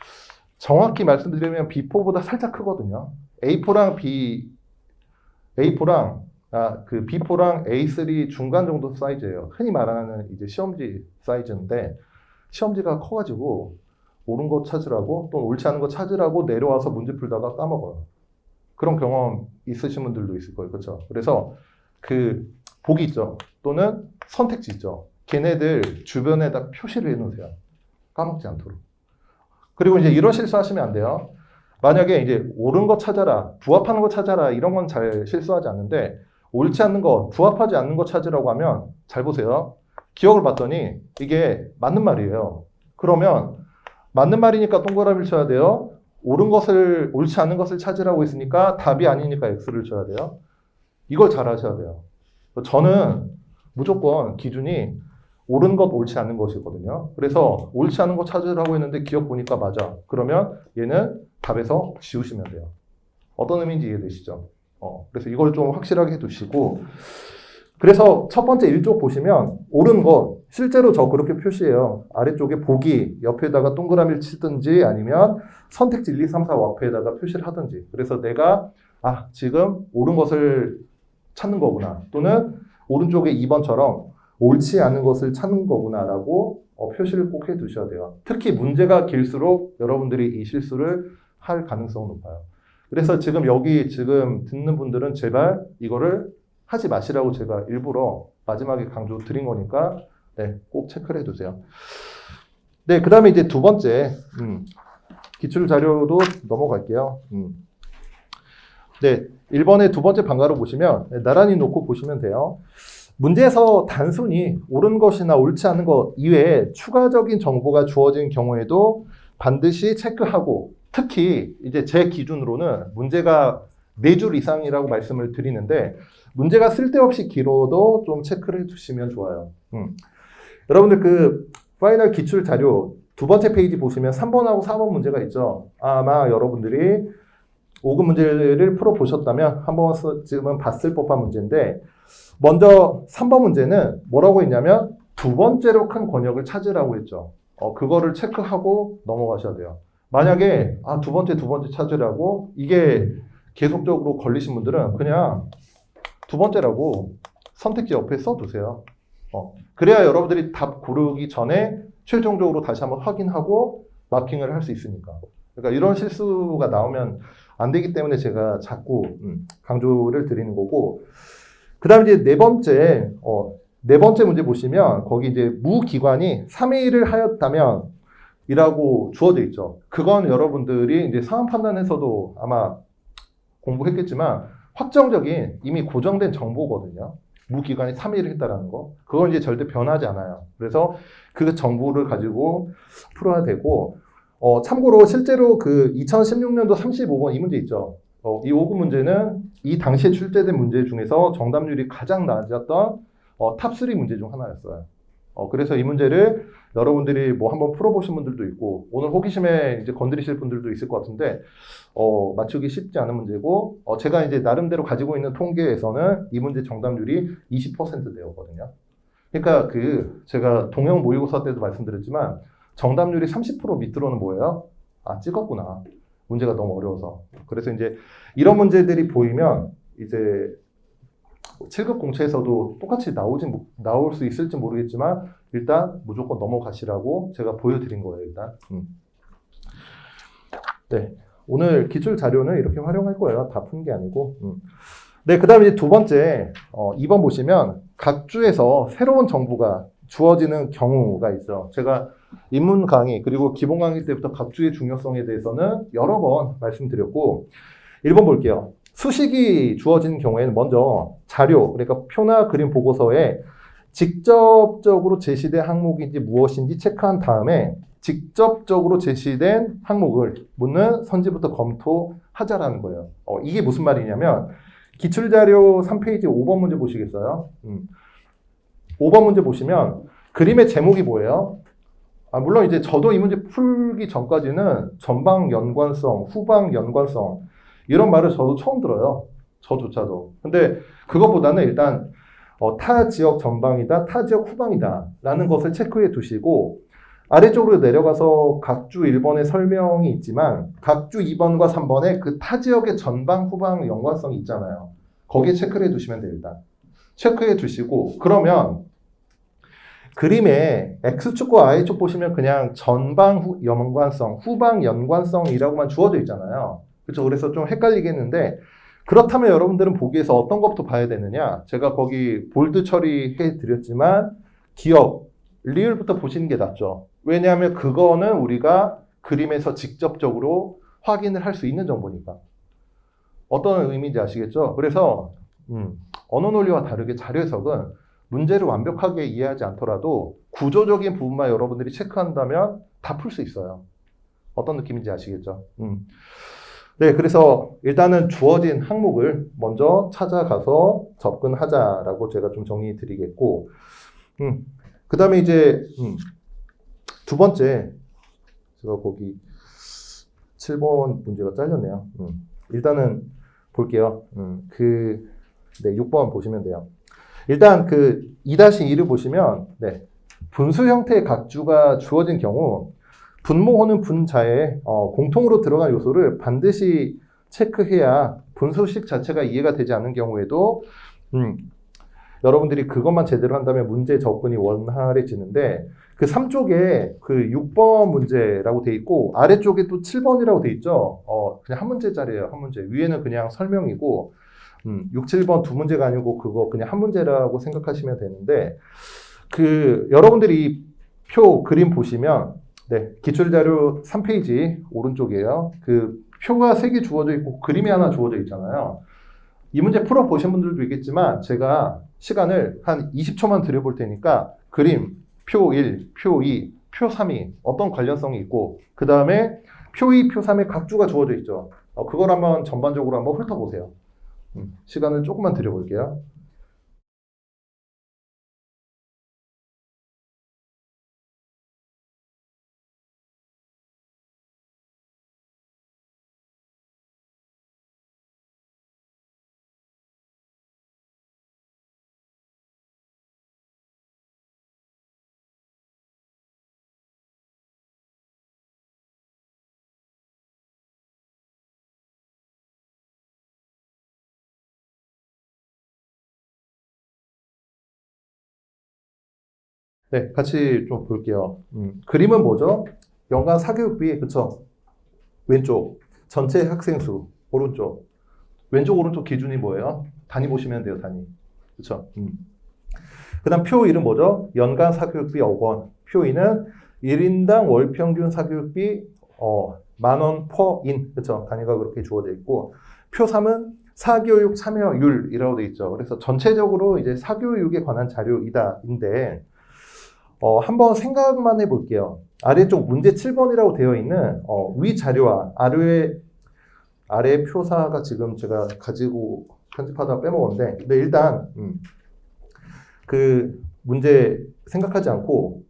정확히 말씀드리면 B4보다 살짝 크거든요. A4랑 그 B4랑 A3 중간 정도 사이즈예요. 흔히 말하는 이제 시험지 사이즈인데 시험지가 커가지고 옳은 거 찾으라고 또는 옳지 않은 거 찾으라고 내려와서 문제 풀다가 까먹어요. 그런 경험 있으신 분들도 있을 거예요. 그렇죠? 그래서 그 보기 있죠. 또는 선택지 있죠. 걔네들 주변에다 표시를 해놓으세요. 까먹지 않도록. 그리고 이제 이런 실수하시면 안 돼요. 만약에 이제 옳은 거 찾아라, 부합하는 거 찾아라 이런 건 잘 실수하지 않는데 옳지 않는 거, 부합하지 않는 거 찾으라고 하면 잘 보세요. 기억을 봤더니 이게 맞는 말이에요. 그러면 맞는 말이니까 동그라미를 쳐야 돼요. 옳은 것을, 옳지 않은 것을 찾으라고 했으니까 답이 아니니까 X를 쳐야 돼요. 이걸 잘 하셔야 돼요. 저는 무조건 기준이 옳은 것, 옳지 않은 것이거든요. 그래서 옳지 않은 거 찾으라고 했는데 기억 보니까 맞아. 그러면 얘는 답에서 지우시면 돼요. 어떤 의미인지 이해되시죠? 그래서 이걸 좀 확실하게 해두시고 그래서 첫 번째 1쪽 보시면 옳은 것, 실제로 저 그렇게 표시해요. 아래쪽에 보기, 옆에다가 동그라미를 치든지 아니면 선택지 1, 2, 3, 4 앞에다가 표시를 하든지. 그래서 내가 지금 옳은 것을 찾는 거구나. 또는 오른쪽에 2번처럼 옳지 않은 것을 찾는 거구나 라고 표시를 꼭 해두셔야 돼요. 특히 문제가 길수록 여러분들이 이 실수를 할 가능성이 높아요. 그래서 지금 여기 듣는 분들은 제발 이거를 하지 마시라고 제가 일부러 마지막에 강조 드린 거니까 네, 꼭 체크를 해두세요. 네, 그 다음에 이제 두 번째 기출 자료도 넘어갈게요. 네, 1번의 두 번째 방가로 보시면 나란히 놓고 보시면 돼요. 문제에서 단순히 옳은 것이나 옳지 않은 것 이외에 추가적인 정보가 주어진 경우에도 반드시 체크하고 특히 이제 제 기준으로는 문제가 4줄 이상이라고 말씀을 드리는데 문제가 쓸데없이 길어도 좀 체크를 해두시면 좋아요. 여러분들 그 파이널 기출 자료 두 번째 페이지 보시면 3번하고 4번 문제가 있죠. 아마 여러분들이 5급 문제를 풀어보셨다면 한 번쯤은 봤을 법한 문제인데 먼저 3번 문제는 뭐라고 했냐면 두 번째로 큰 권역을 찾으라고 했죠. 그거를 체크하고 넘어가셔야 돼요. 만약에 두 번째 찾으라고 이게 계속적으로 걸리신 분들은 그냥 두 번째라고 선택지 옆에 써두세요. 그래야 여러분들이 답 고르기 전에 최종적으로 다시 한번 확인하고 마킹을 할 수 있으니까. 그러니까 이런 실수가 나오면 안 되기 때문에 제가 자꾸 강조를 드리는 거고. 그 다음에 이제 네 번째 문제 보시면 거기 이제 무기관이 3회 일을 하였다면 이라고 주어져 있죠. 그건 여러분들이 이제 상황 판단에서도 아마 공부했겠지만 확정적인 이미 고정된 정보거든요. 무기관이 3일을 했다라는 거. 그건 이제 절대 변하지 않아요. 그래서 그 정보를 가지고 풀어야 되고, 참고로 실제로 그 2016년도 35번 이 문제 있죠. 이 5급 문제는 이 당시에 출제된 문제 중에서 정답률이 가장 낮았던 탑3 문제 중 하나였어요. 그래서 이 문제를 여러분들이 뭐 한번 풀어보신 분들도 있고, 오늘 호기심에 이제 건드리실 분들도 있을 것 같은데, 맞추기 쉽지 않은 문제고, 제가 이제 나름대로 가지고 있는 통계에서는 이 문제 정답률이 20%대였거든요. 그러니까 제가 동형 모의고사 때도 말씀드렸지만, 정답률이 30% 밑으로는 뭐예요? 찍었구나. 문제가 너무 어려워서. 그래서 이제 이런 문제들이 보이면, 이제 7급 공채에서도 똑같이 나올 수 있을지 모르겠지만 일단 무조건 넘어가시라고 제가 보여드린 거예요. 일단. 네, 오늘 기출 자료는 이렇게 활용할 거예요. 다 푼 게 아니고. 네, 그 다음에 이제 두 번째 2번 보시면 각 주에서 새로운 정보가 주어지는 경우가 있죠. 제가 입문 강의 그리고 기본 강의 때부터 각 주의 중요성에 대해서는 여러 번 말씀드렸고 1번 볼게요. 수식이 주어진 경우에는 먼저 자료, 그러니까 표나 그림 보고서에 직접적으로 제시된 항목인지 무엇인지 체크한 다음에 직접적으로 제시된 항목을 묻는 선지부터 검토하자라는 거예요. 이게 무슨 말이냐면 기출자료 3페이지 5번 문제 보시겠어요? 5번 문제 보시면 그림의 제목이 뭐예요? 물론 이제 저도 이 문제 풀기 전까지는 전방 연관성, 후방 연관성 이런 말을 저도 처음 들어요. 저조차도. 근데 그것보다는 일단 타 지역 전방이다, 타 지역 후방이다 라는 것을 체크해 두시고 아래쪽으로 내려가서 각주 1번의 설명이 있지만 각주 2번과 3번에 그 타 지역의 전방, 후방 연관성이 있잖아요. 거기에 체크를 해두시면 돼요. 일단 체크해 두시고 그러면 그림에 X축과 Y축 보시면 그냥 전방 연관성, 후방 연관성이라고만 주어져 있잖아요. 그렇죠? 그래서 좀 헷갈리겠는데 그렇다면 여러분들은 보기에서 어떤 것부터 봐야 되느냐? 제가 거기 볼드 처리해 드렸지만 기억, 리을부터 보시는 게 낫죠. 왜냐하면 그거는 우리가 그림에서 직접적으로 확인을 할 수 있는 정보니까. 어떤 의미인지 아시겠죠? 그래서 언어 논리와 다르게 자료 해석은 문제를 완벽하게 이해하지 않더라도 구조적인 부분만 여러분들이 체크한다면 다 풀 수 있어요. 어떤 느낌인지 아시겠죠? 네, 그래서 일단은 주어진 항목을 먼저 찾아가서 접근하자라고 제가 좀 정리해 드리겠고, 그 다음에 이제, 두 번째, 제가 거기 7번 문제가 잘렸네요. 일단은 볼게요. 네, 6번 보시면 돼요. 일단 그 2-2를 보시면, 네, 분수 형태의 각주가 주어진 경우, 분모호는 분자에 공통으로 들어간 요소를 반드시 체크해야 분수식 자체가 이해가 되지 않는 경우에도 여러분들이 그것만 제대로 한다면 문제 접근이 원활해지는데 그 3쪽에 그 6번 문제라고 돼 있고 아래쪽에 또 7번이라고 돼 있죠. 그냥 한 문제짜리예요. 한 문제. 위에는 그냥 설명이고 6, 7번 두 문제가 아니고 그거 그냥 한 문제라고 생각하시면 되는데 그 여러분들이 표 그림 보시면 네, 기출자료 3페이지 오른쪽이에요. 그 표가 3개 주어져 있고 그림이 하나 주어져 있잖아요. 이 문제 풀어보신 분들도 있겠지만 제가 시간을 한 20초만 드려볼 테니까 그림, 표 1, 표 2, 표 3이 어떤 관련성이 있고 그 다음에 표 2, 표 3에 각주가 주어져 있죠. 그걸 한번 전반적으로 한번 훑어보세요. 시간을 조금만 드려볼게요. 네, 같이 좀 볼게요. 그림은 뭐죠? 연간 사교육비, 그쵸? 왼쪽. 전체 학생 수, 오른쪽. 왼쪽, 오른쪽 기준이 뭐예요? 단위 보시면 돼요, 단위. 그쵸? 그 다음 표 1은 뭐죠? 연간 사교육비 1억 원. 표 2는 1인당 월 평균 사교육비, 10,000원 per 인. 그쵸? 단위가 그렇게 주어져 있고. 표 3은 사교육 참여율이라고 돼 있죠. 그래서 전체적으로 이제 사교육에 관한 자료인데, 한번 생각만 해볼게요. 아래쪽 문제 7번이라고 되어 있는 위 자료와 아래 표사가 지금 제가 가지고 편집하다가 빼먹었는데 근데 일단 그 문제 생각하지 않고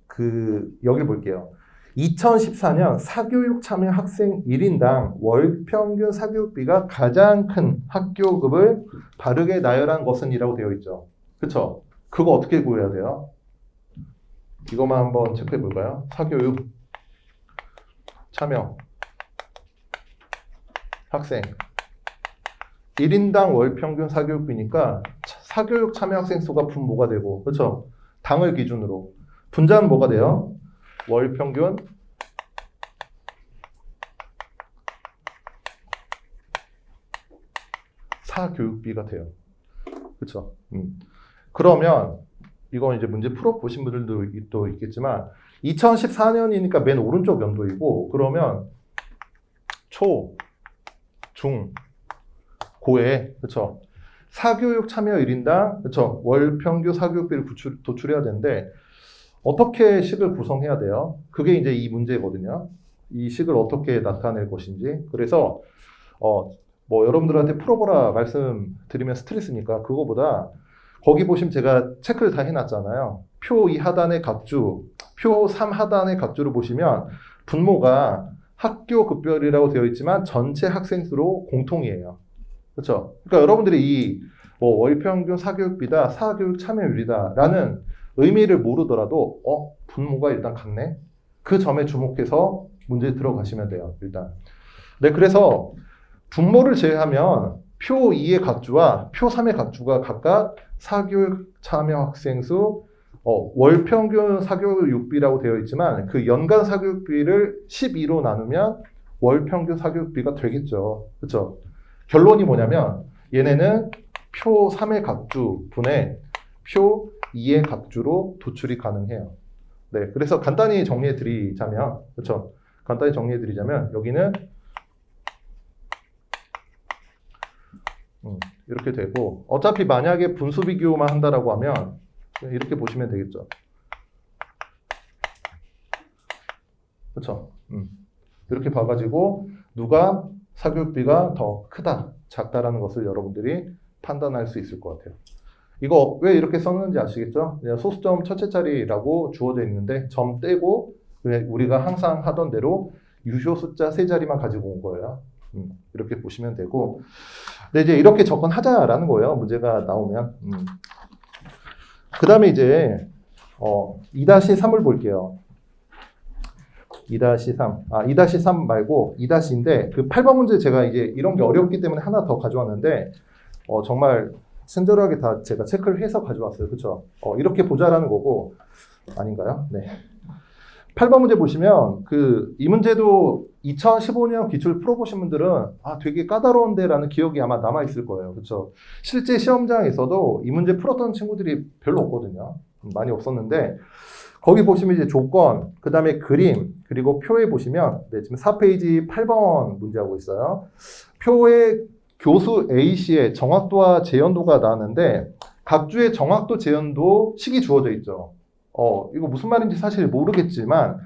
여기를 볼게요. 2014년 사교육 참여 학생 1인당 월 평균 사교육비가 가장 큰 학교급을 바르게 나열한 것은 이라고 되어 있죠. 그쵸? 그거 어떻게 구해야 돼요? 이것만 한번 체크해 볼까요? 사교육 참여 학생 1인당 월 평균 사교육비니까 사교육 참여 학생 수가 분모가 되고 그렇죠? 당을 기준으로 분자는 뭐가 돼요? 월 평균 사교육비가 돼요. 그렇죠? 그러면 이건 이제 문제 풀어보신 분들도 또 있겠지만 2014년이니까 맨 오른쪽 연도이고 그러면 초, 중, 고에 그렇죠? 사교육 참여 1인당 그렇죠? 월 평균 사교육비를 도출해야 되는데 어떻게 식을 구성해야 돼요? 그게 이제 이 문제거든요. 이 식을 어떻게 나타낼 것인지. 그래서 뭐 여러분들한테 풀어보라 말씀드리면 스트레스니까 그거보다 거기 보시면 제가 체크를 다 해놨잖아요. 표 2 하단의 각주, 표 3 하단의 각주를 보시면 분모가 학교 급별이라고 되어 있지만 전체 학생 수로 공통이에요. 그렇죠? 그러니까 여러분들이 뭐 월평균 사교육비다, 사교육 참여율이다 라는 의미를 모르더라도 분모가 일단 같네. 그 점에 주목해서 문제 들어가시면 돼요. 일단. 네, 그래서 분모를 제외하면 표 2의 각주와 표 3의 각주가 각각 사교육 참여 학생 수, 월 평균 사교육비라고 되어 있지만 그 연간 사교육비를 12로 나누면 월 평균 사교육비가 되겠죠. 그렇죠? 결론이 뭐냐면 얘네는 표 3의 각주 분의 표 2의 각주로 도출이 가능해요. 네, 그래서 간단히 정리해 드리자면, 그렇죠? 간단히 정리해 드리자면 여기는 이렇게 되고, 어차피 만약에 분수 비교만 한다라고 하면 이렇게 보시면 되겠죠. 그렇죠? 이렇게 봐가지고 누가 사교육비가 더 크다, 작다라는 것을 여러분들이 판단할 수 있을 것 같아요. 이거 왜 이렇게 썼는지 아시겠죠? 그냥 소수점 첫째 자리라고 주어져 있는데 점 떼고 우리가 항상 하던 대로 유효 숫자 세 자리만 가지고 온 거예요. 이렇게 보시면 되고, 근데 이제 이렇게 접근하자라는 거예요. 문제가 나오면. 그 다음에 이제 2-3을 볼게요. 2-3. 2-3 말고 2-인데 그 8번 문제 제가 이제 이런 게 어렵기 때문에 하나 더 가져왔는데 정말 친절하게 다 제가 체크를 해서 가져왔어요. 그렇죠? 이렇게 보자라는 거고 아닌가요? 네. 8번 문제 보시면 이 문제도 2015년 기출 풀어보신 분들은 되게 까다로운데라는 기억이 아마 남아있을 거예요. 그렇죠? 실제 시험장에서도 이 문제 풀었던 친구들이 별로 없거든요. 많이 없었는데 거기 보시면 이제 조건, 그 다음에 그림, 그리고 표에 보시면 지금 4페이지 8번 문제하고 있어요. 표에 교수 A씨의 정확도와 재현도가 나왔는데 각주의 정확도, 재현도 식이 주어져 있죠. 이거 무슨 말인지 사실 모르겠지만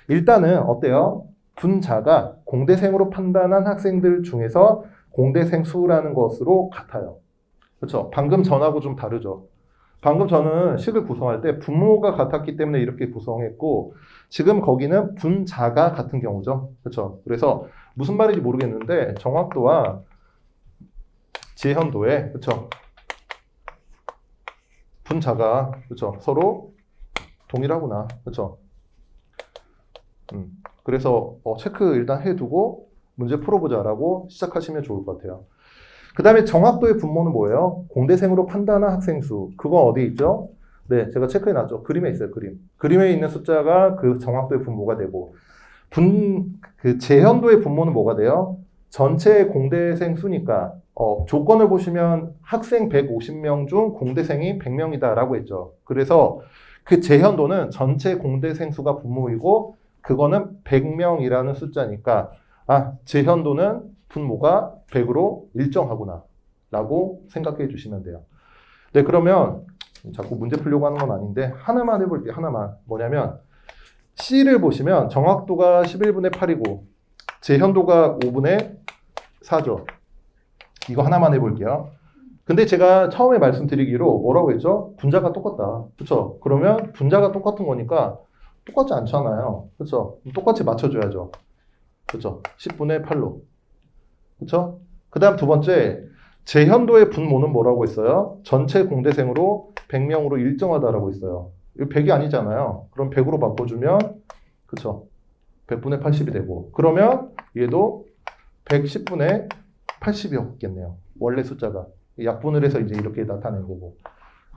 일단은 어때요? 분자가 공대생으로 판단한 학생들 중에서 공대생 수라는 것으로 같아요. 그렇죠? 방금 전하고 좀 다르죠. 방금 저는 식을 구성할 때 분모가 같았기 때문에 이렇게 구성했고 지금 거기는 분자가 같은 경우죠. 그렇죠? 그래서 무슨 말인지 모르겠는데 정확도와 재현도에 그렇죠? 분자가 그렇죠? 서로 동일하구나. 그렇죠? 그래서 체크 일단 해두고 문제 풀어보자라고 시작하시면 좋을 것 같아요. 그 다음에 정확도의 분모는 뭐예요? 공대생으로 판단한 학생 수. 그건 어디 있죠? 네, 제가 체크해놨죠. 그림에 있어요, 그림. 그림에 있는 숫자가 그 정확도의 분모가 되고, 그 재현도의 분모는 뭐가 돼요? 전체 공대생 수니까, 조건을 보시면 학생 150명 중 공대생이 100명이다라고 했죠. 그래서 그 재현도는 전체 공대생 수가 분모이고, 그거는 100명이라는 숫자니까, 재현도는 분모가 100으로 일정하구나 라고 생각해 주시면 돼요. 네, 그러면 자꾸 문제 풀려고 하는 건 아닌데 하나만 해볼게요. 하나만. 뭐냐면 C를 보시면 정확도가 11분의 8이고 재현도가 5분의 4죠. 이거 하나만 해볼게요. 근데 제가 처음에 말씀드리기로 뭐라고 했죠? 분자가 똑같다. 그렇죠? 그러면 분자가 똑같은 거니까 똑같지 않잖아요. 그렇죠? 똑같이 맞춰줘야죠. 그렇죠? 10분의 8로. 그렇죠? 그 다음 두 번째, 재현도의 분모는 뭐라고 했어요? 전체 공대생으로 100명으로 일정하다라고 했어요. 이거 100이 아니잖아요. 그럼 100으로 바꿔주면, 그쵸? 100분의 80이 되고. 그러면 얘도 110분의 80이었겠네요. 원래 숫자가. 약분을 해서 이제 이렇게 나타낸 거고.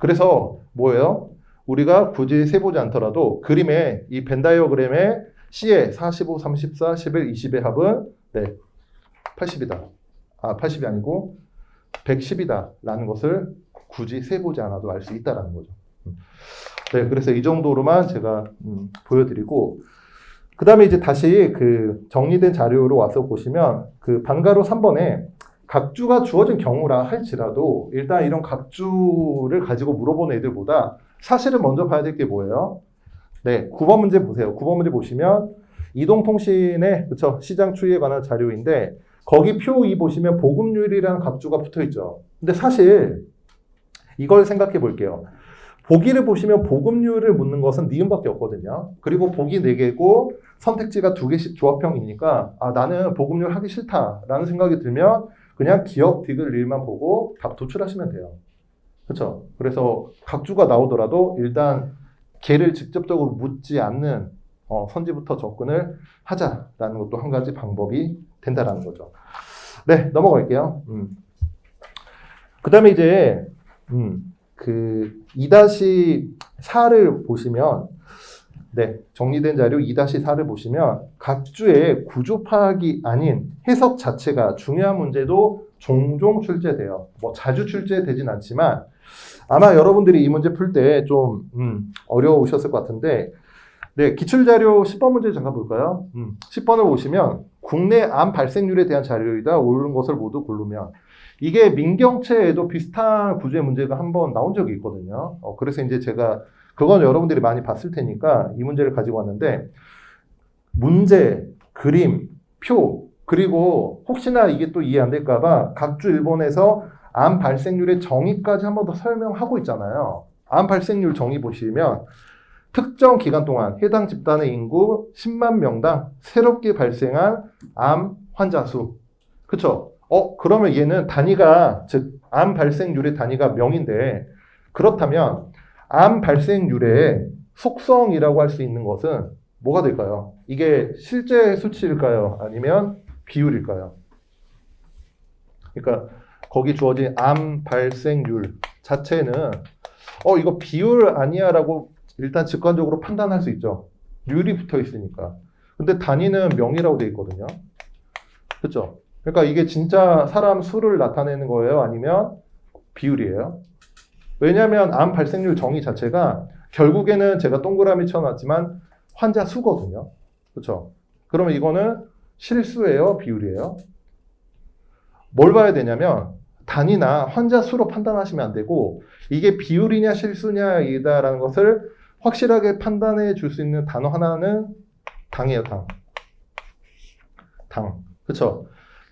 그래서 뭐예요? 우리가 굳이 세보지 않더라도 그림에, 이 벤 다이어그램에 C의 45, 34, 11, 20의 합은, 80이다. 80이 아니고 110이다 라는 것을 굳이 세보지 않아도 알 수 있다라는 거죠. 네, 그래서 이 정도로만 제가 보여드리고 그 다음에 이제 다시 그 정리된 자료로 와서 보시면 그 방가로 3번에 각주가 주어진 경우라 할지라도 일단 이런 각주를 가지고 물어본 애들보다 사실은 먼저 봐야 될 게 뭐예요? 네, 9번 문제 보세요. 9번 문제 보시면 이동통신의 그쵸 시장 추이에 관한 자료인데 거기 표 2 보시면 보급률이라는 각주가 붙어 있죠. 근데 사실 이걸 생각해 볼게요. 보기를 보시면 보급률을 묻는 것은 니은밖에 없거든요. 그리고 보기 4개고 선택지가 2개씩 조합형이니까 나는 보급률 하기 싫다라는 생각이 들면 그냥 기억, 디귿, 릴만 보고 답 도출하시면 돼요. 그렇죠? 그래서 각주가 나오더라도 일단 걔를 직접적으로 묻지 않는 선지부터 접근을 하자라는 것도 한 가지 방법이 된다라는 거죠. 네, 넘어갈게요. 그 다음에 이제, 그 2-4를 보시면, 네, 정리된 자료 2-4를 보시면 각 주의 구조 파악이 아닌 해석 자체가 중요한 문제도 종종 출제돼요. 뭐 자주 출제되진 않지만 아마 여러분들이 이 문제 풀 때 좀 어려우셨을 것 같은데, 네, 기출자료 10번 문제 잠깐 볼까요? 10번을 보시면 국내 암 발생률에 대한 자료이다. 옳은 것을 모두 고르면, 이게 민경채에도 비슷한 구조의 문제가 한번 나온 적이 있거든요. 그래서 이제 제가 그건 여러분들이 많이 봤을 테니까 이 문제를 가지고 왔는데, 문제, 그림, 표, 그리고 혹시나 이게 또 이해 안 될까봐 각주 1번에서 암 발생률의 정의까지 한 번 더 설명하고 있잖아요. 암 발생률 정의 보시면 특정 기간 동안 해당 집단의 인구 10만 명당 새롭게 발생한 암 환자 수. 그쵸? 그러면 얘는 단위가, 즉, 암 발생률의 단위가 명인데, 그렇다면 암 발생률의 속성이라고 할 수 있는 것은 뭐가 될까요? 이게 실제 수치일까요? 아니면 비율일까요? 그러니까 거기 주어진 암 발생률 자체는 이거 비율 아니야 라고 일단 직관적으로 판단할 수 있죠. 률이 붙어 있으니까. 근데 단위는 명이라고 되어 있거든요. 그렇죠? 그러니까 이게 진짜 사람 수를 나타내는 거예요? 아니면 비율이에요? 왜냐하면 암 발생률 정의 자체가 결국에는 제가 동그라미 쳐놨지만 환자 수거든요. 그렇죠? 그러면 이거는 실수예요? 비율이에요? 뭘 봐야 되냐면 단위나 환자 수로 판단하시면 안 되고, 이게 비율이냐 실수냐이다라는 것을 확실하게 판단해 줄 수 있는 단어 하나는 당이에요. 당. 그렇죠?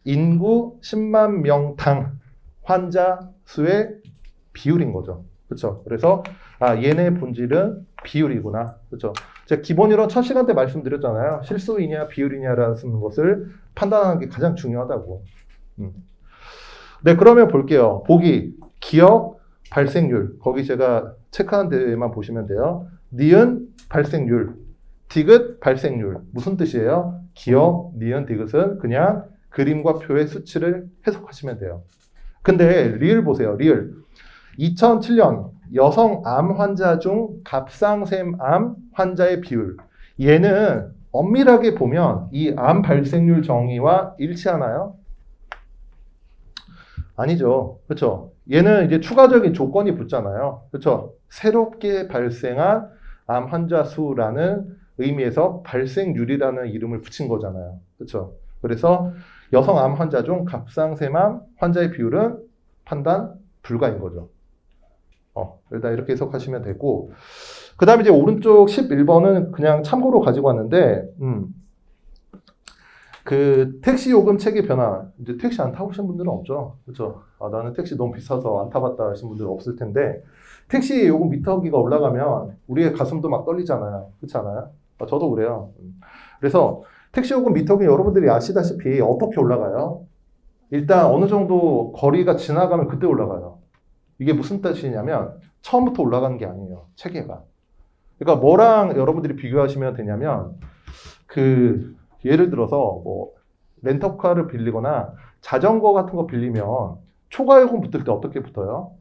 인구 10만 명당 환자 수의 비율인 거죠. 그렇죠? 그래서 얘네 본질은 비율이구나. 그렇죠? 제가 기본이론 첫 시간 때 말씀드렸잖아요. 실수이냐 비율이냐라는 것을 판단하는 게 가장 중요하다고. 네, 그러면 볼게요. 보기, 기억, 발생률. 거기 제가 체크한 데만 보시면 돼요. 니은, 발생률. 디귿, 발생률. 무슨 뜻이에요? 기억, 니은, 디귿은 그냥 그림과 표의 수치를 해석하시면 돼요. 근데 리을 보세요. 리을. 2007년 여성 암 환자 중 갑상샘 암 환자의 비율. 얘는 엄밀하게 보면 이 암 발생률 정의와 일치하나요? 아니죠. 그렇죠? 얘는 이제 추가적인 조건이 붙잖아요. 그렇죠? 새롭게 발생한 암 환자 수라는 의미에서 발생률이라는 이름을 붙인 거잖아요. 그렇죠? 그래서 여성 암 환자 중 갑상샘암 환자의 비율은 판단 불가인 거죠. 일단 이렇게 해석하시면 되고, 그 다음에 이제 오른쪽 11번은 그냥 참고로 가지고 왔는데, 그 택시 요금 체계 변화. 이제 택시 안 타보신 분들은 없죠. 그렇죠? 나는 택시 너무 비싸서 안 타봤다 하신 분들은 없을 텐데, 택시 요금 미터기가 올라가면 우리의 가슴도 막 떨리잖아요. 그렇지 않아요? 저도 그래요. 그래서 택시 요금 미터기 여러분들이 아시다시피 어떻게 올라가요? 일단 어느 정도 거리가 지나가면 그때 올라가요. 이게 무슨 뜻이냐면 처음부터 올라가는 게 아니에요. 체계가. 그러니까 뭐랑 여러분들이 비교하시면 되냐면, 예를 들어서 뭐 렌터카를 빌리거나 자전거 같은 거 빌리면 초과 요금 붙을 때 어떻게 붙어요?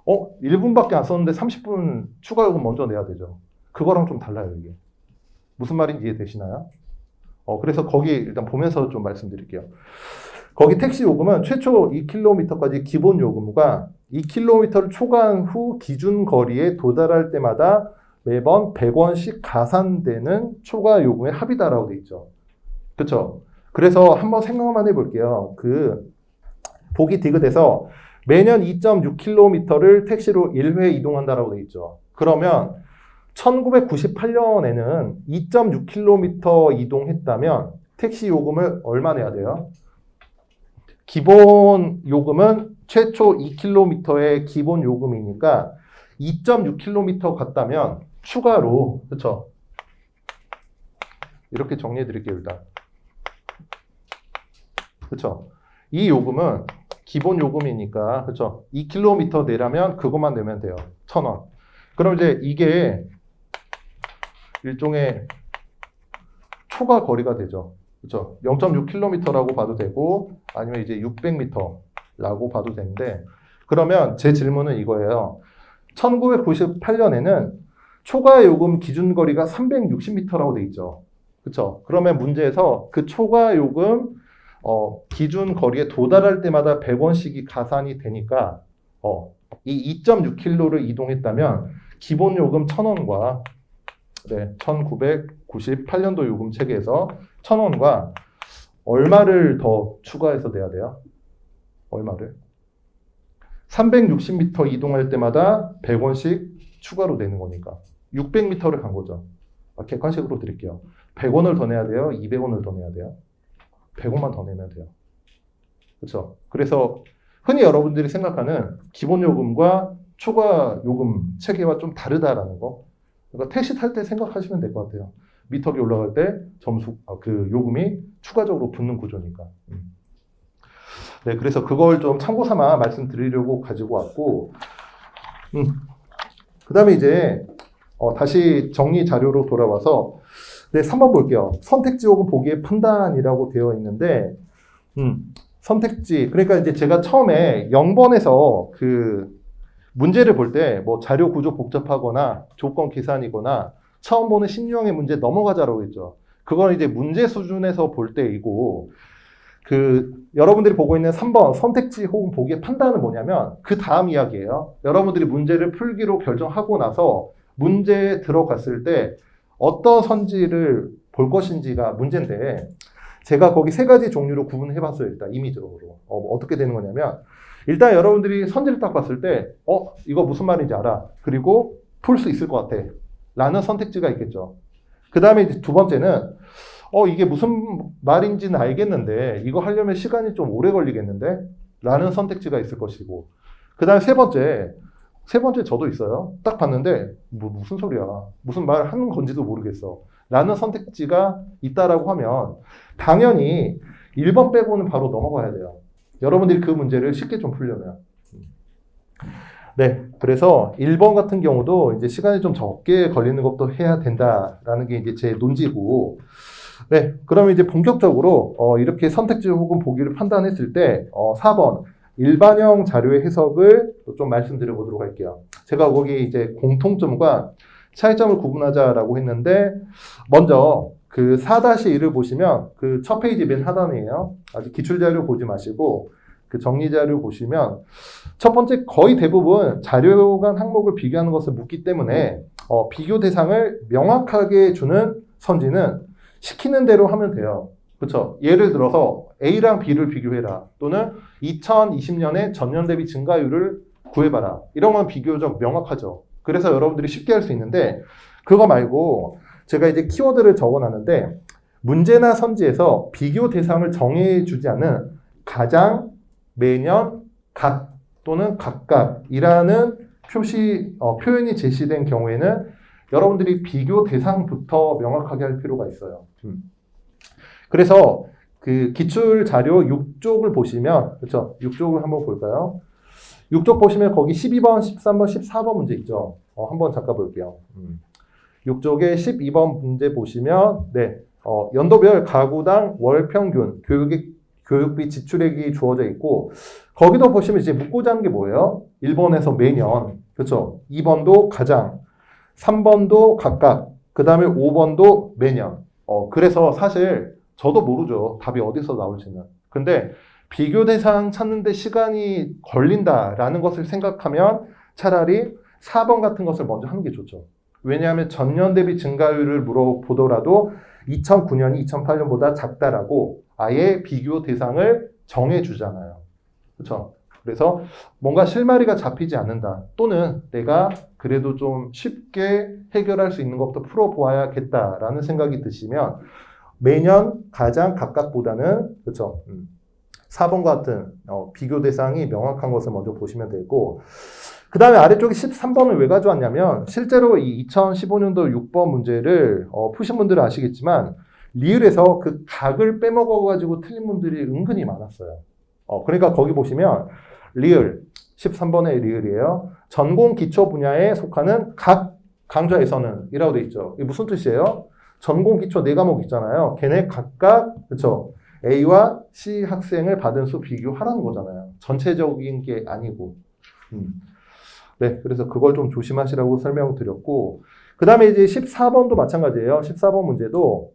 1분밖에 안 썼는데 30분 추가 요금 먼저 내야 되죠. 그거랑 좀 달라요, 이게. 무슨 말인지 이해되시나요? 그래서 거기 일단 보면서 좀 말씀드릴게요. 거기 택시 요금은 최초 2km까지 기본 요금과 2km를 초과한 후 기준 거리에 도달할 때마다 매번 100원씩 가산되는 초과 요금의 합이다라고 돼 있죠. 그렇죠? 그래서 한번 생각만 해볼게요. 보기 디귿에서 매년 2.6km를 택시로 1회 이동한다라고 돼 있죠. 그러면 1998년에는 2.6km 이동했다면 택시 요금을 얼마 내야 돼요? 기본 요금은 최초 2km의 기본 요금이니까 2.6km 갔다면 추가로, 그렇죠? 이렇게 정리해 드릴게요, 일단. 그렇죠? 이 요금은 기본 요금이니까, 그렇죠? 2km 내라면 그것만 내면 돼요. 1,000원. 그럼 이제 이게 일종의 초과 거리가 되죠. 그렇죠? 0.6km라고 봐도 되고 아니면 이제 600m라고 봐도 되는데 그러면 제 질문은 이거예요. 1998년에는 초과 요금 기준 거리가 360m라고 돼 있죠. 그렇죠? 그러면 문제에서 그 초과 요금 기준 거리에 도달할 때마다 100원씩이 가산이 되니까 이 2.6km를 이동했다면 기본 요금 1,000원과 1998년도 요금 체계에서 1,000원과 얼마를 더 추가해서 내야 돼요? 얼마를? 360m 이동할 때마다 100원씩 추가로 내는 거니까 600m를 간 거죠. 객관식으로 드릴게요. 100원을 더 내야 돼요? 200원을 더 내야 돼요? 100원만 더 내면 돼요. 그렇죠? 그래서 흔히 여러분들이 생각하는 기본 요금과 초과 요금 체계와 좀 다르다라는 거. 그러니까 택시 탈 때 생각하시면 될 것 같아요. 미터기 올라갈 때 그 요금이 추가적으로 붙는 구조니까. 네, 그래서 그걸 좀 참고 삼아 말씀드리려고 가지고 왔고, 그 다음에 이제 다시 정리 자료로 돌아와서 3번 볼게요. 선택지 혹은 보기의 판단이라고 되어 있는데, 선택지, 그러니까 이제 제가 처음에 0번에서 그 문제를 볼 때 뭐 자료 구조 복잡하거나 조건 계산이거나 처음 보는 심리형의 문제 넘어가자라고 했죠. 그건 이제 문제 수준에서 볼 때이고, 여러분들이 보고 있는 3번 선택지 혹은 보기의 판단은 뭐냐면 그 다음 이야기예요. 여러분들이 문제를 풀기로 결정하고 나서 문제에 들어갔을 때 어떤 선지를 볼 것인지가 문제인데 제가 거기 세 가지 종류로 구분해 봤어요. 일단 임의적으로. 어떻게 되는 거냐면 일단 여러분들이 선지를 딱 봤을 때 이거 무슨 말인지 알아. 그리고 풀 수 있을 것 같아. 라는 선택지가 있겠죠. 그 다음에 이제 두 번째는 이게 무슨 말인지는 알겠는데 이거 하려면 시간이 좀 오래 걸리겠는데? 라는 선택지가 있을 것이고 그 다음에 세 번째 저도 있어요. 딱 봤는데 무슨 소리야. 무슨 말 하는 건지도 모르겠어. 라는 선택지가 있다라고 하면 당연히 1번 빼고는 바로 넘어가야 돼요. 여러분들이 그 문제를 쉽게 좀 풀려면. 네, 그래서 1번 같은 경우도 이제 시간이 좀 적게 걸리는 것도 해야 된다라는 게 이제 제 논지고 네, 그러면 이제 본격적으로 이렇게 선택지 혹은 보기를 판단했을 때 4번 일반형 자료의 해석을 좀 말씀드려 보도록 할게요. 제가 거기 이제 공통점과 차이점을 구분하자라고 했는데 먼저 그 4-1을 보시면 그 첫 페이지 맨 하단이에요. 아직 기출 자료 보지 마시고 그 정리 자료 보시면 첫 번째 거의 대부분 자료 간 항목을 비교하는 것을 묻기 때문에 비교 대상을 명확하게 주는 선지는 시키는 대로 하면 돼요. 그렇죠? 예를 들어서 A랑 B를 비교해라. 또는 2020년에 전년 대비 증가율을 구해봐라. 이런 건 비교적 명확하죠. 그래서 여러분들이 쉽게 할 수 있는데 그거 말고 제가 이제 키워드를 적어놨는데 문제나 선지에서 비교 대상을 정해주지 않은 가장, 매년, 각 또는 각각이라는 표현이 제시된 경우에는 여러분들이 비교 대상부터 명확하게 할 필요가 있어요. 그래서 그 기출 자료 6쪽을 보시면, 그렇죠? 6쪽을 한번 볼까요? 6쪽 보시면 거기 12번, 13번, 14번 문제 있죠? 한번 잠깐 볼게요. 6쪽에 12번 문제 보시면, 네, 연도별 가구당 월 평균 교육비 지출액이 주어져 있고, 거기도 보시면 이제 묻고자 하는 게 뭐예요? 1번에서 매년, 그렇죠? 2번도 가장, 3번도 각각, 그 다음에 5번도 매년. 그래서 사실 저도 모르죠. 답이 어디서 나올지는. 근데 비교 대상 찾는데 시간이 걸린다라는 것을 생각하면 차라리 4번 같은 것을 먼저 하는 게 좋죠. 왜냐하면 전년 대비 증가율을 물어보더라도 2009년이 2008년보다 작다라고 아예 비교 대상을 정해주잖아요. 그렇죠? 그래서 뭔가 실마리가 잡히지 않는다. 또는 내가 그래도 좀 쉽게 해결할 수 있는 것부터 풀어보아야겠다라는 생각이 드시면 매년 가장 각각보다는 그렇죠. 4번과 같은 비교 대상이 명확한 것을 먼저 보시면 되고 그 다음에 아래쪽에 13번을 왜 가져왔냐면 실제로 이 2015년도 6번 문제를 푸신 분들은 아시겠지만 리을에서 그 각을 빼먹어가지고 틀린 분들이 은근히 많았어요. 그러니까 거기 보시면 리을 13번의 리을이에요. 전공 기초 분야에 속하는 각 강좌에서는 이라고 돼 있죠. 이게 무슨 뜻이에요? 전공 기초 4과목 있잖아요. 걔네 각각 그렇죠. A와 C 학생을 받은 수 비교하라는 거잖아요. 전체적인 게 아니고. 네, 그래서 그걸 좀 조심하시라고 설명을 드렸고, 그 다음에 이제 14번도 마찬가지예요. 14번 문제도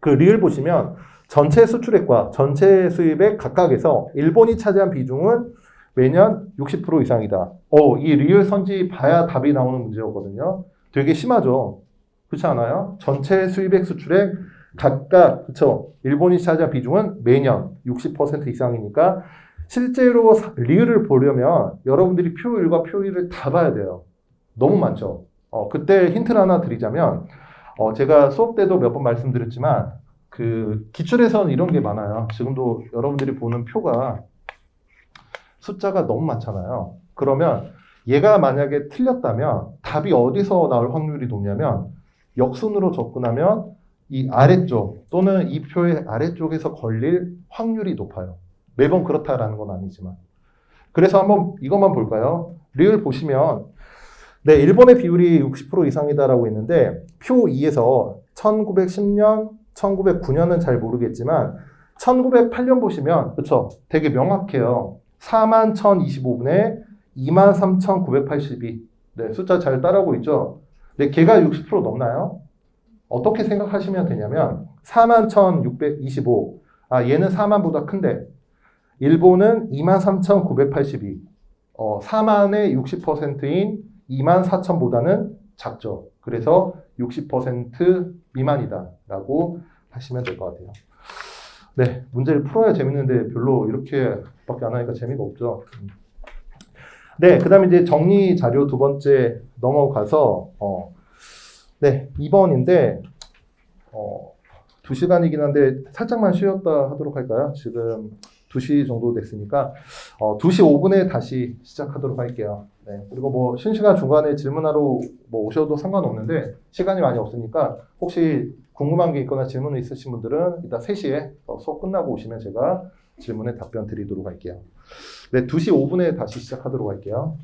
그 리을 보시면 전체 수출액과 전체 수입액 각각에서 일본이 차지한 비중은 매년 60% 이상이다. 이 리을 선지 봐야 답이 나오는 문제였거든요. 되게 심하죠. 그렇지 않아요? 전체 수입액 수출액 각각 그쵸? 일본이 차지한 비중은 매년 60% 이상이니까 실제로 리을을 보려면 여러분들이 표 1과 표 2를 다 봐야 돼요. 너무 많죠. 그때 힌트를 하나 드리자면 제가 수업 때도 몇 번 말씀드렸지만 그 기출에서는 이런 게 많아요. 지금도 여러분들이 보는 표가 숫자가 너무 많잖아요. 그러면 얘가 만약에 틀렸다면 답이 어디서 나올 확률이 높냐면 역순으로 접근하면 이 아래쪽 또는 이 표의 아래쪽에서 걸릴 확률이 높아요. 매번 그렇다라는 건 아니지만. 그래서 한번 이것만 볼까요? 리을 보시면 네, 일본의 비율이 60% 이상이다라고 했는데 표 2에서 1910년, 1909년은 잘 모르겠지만 1908년 보시면 그쵸? 되게 명확해요. 41,025분에 23,982. 네, 숫자 잘 따라오고 있죠? 네, 걔가 60% 넘나요? 어떻게 생각하시면 되냐면 41,625. 얘는 4만보다 큰데 일본은 23,982. 4만의 60%인 24,000보다는 작죠. 그래서 60% 미만이다 라고 하시면 될 것 같아요. 네, 문제를 풀어야 재밌는데 별로 이렇게밖에 안 하니까 재미가 없죠. 네, 그 다음에 이제 정리 자료 두 번째 넘어가서 네, 2번인데 2시간이긴 한데 살짝만 쉬었다 하도록 할까요? 지금 2시 정도 됐으니까 2시 5분에 다시 시작하도록 할게요. 네, 그리고 뭐 쉬는 시간 중간에 질문하러 뭐 오셔도 상관없는데 시간이 많이 없으니까 혹시 궁금한 게 있거나 질문 있으신 분들은 이따 3시에 수업 끝나고 오시면 제가 질문에 답변 드리도록 할게요. 네, 2시 5분에 다시 시작하도록 할게요.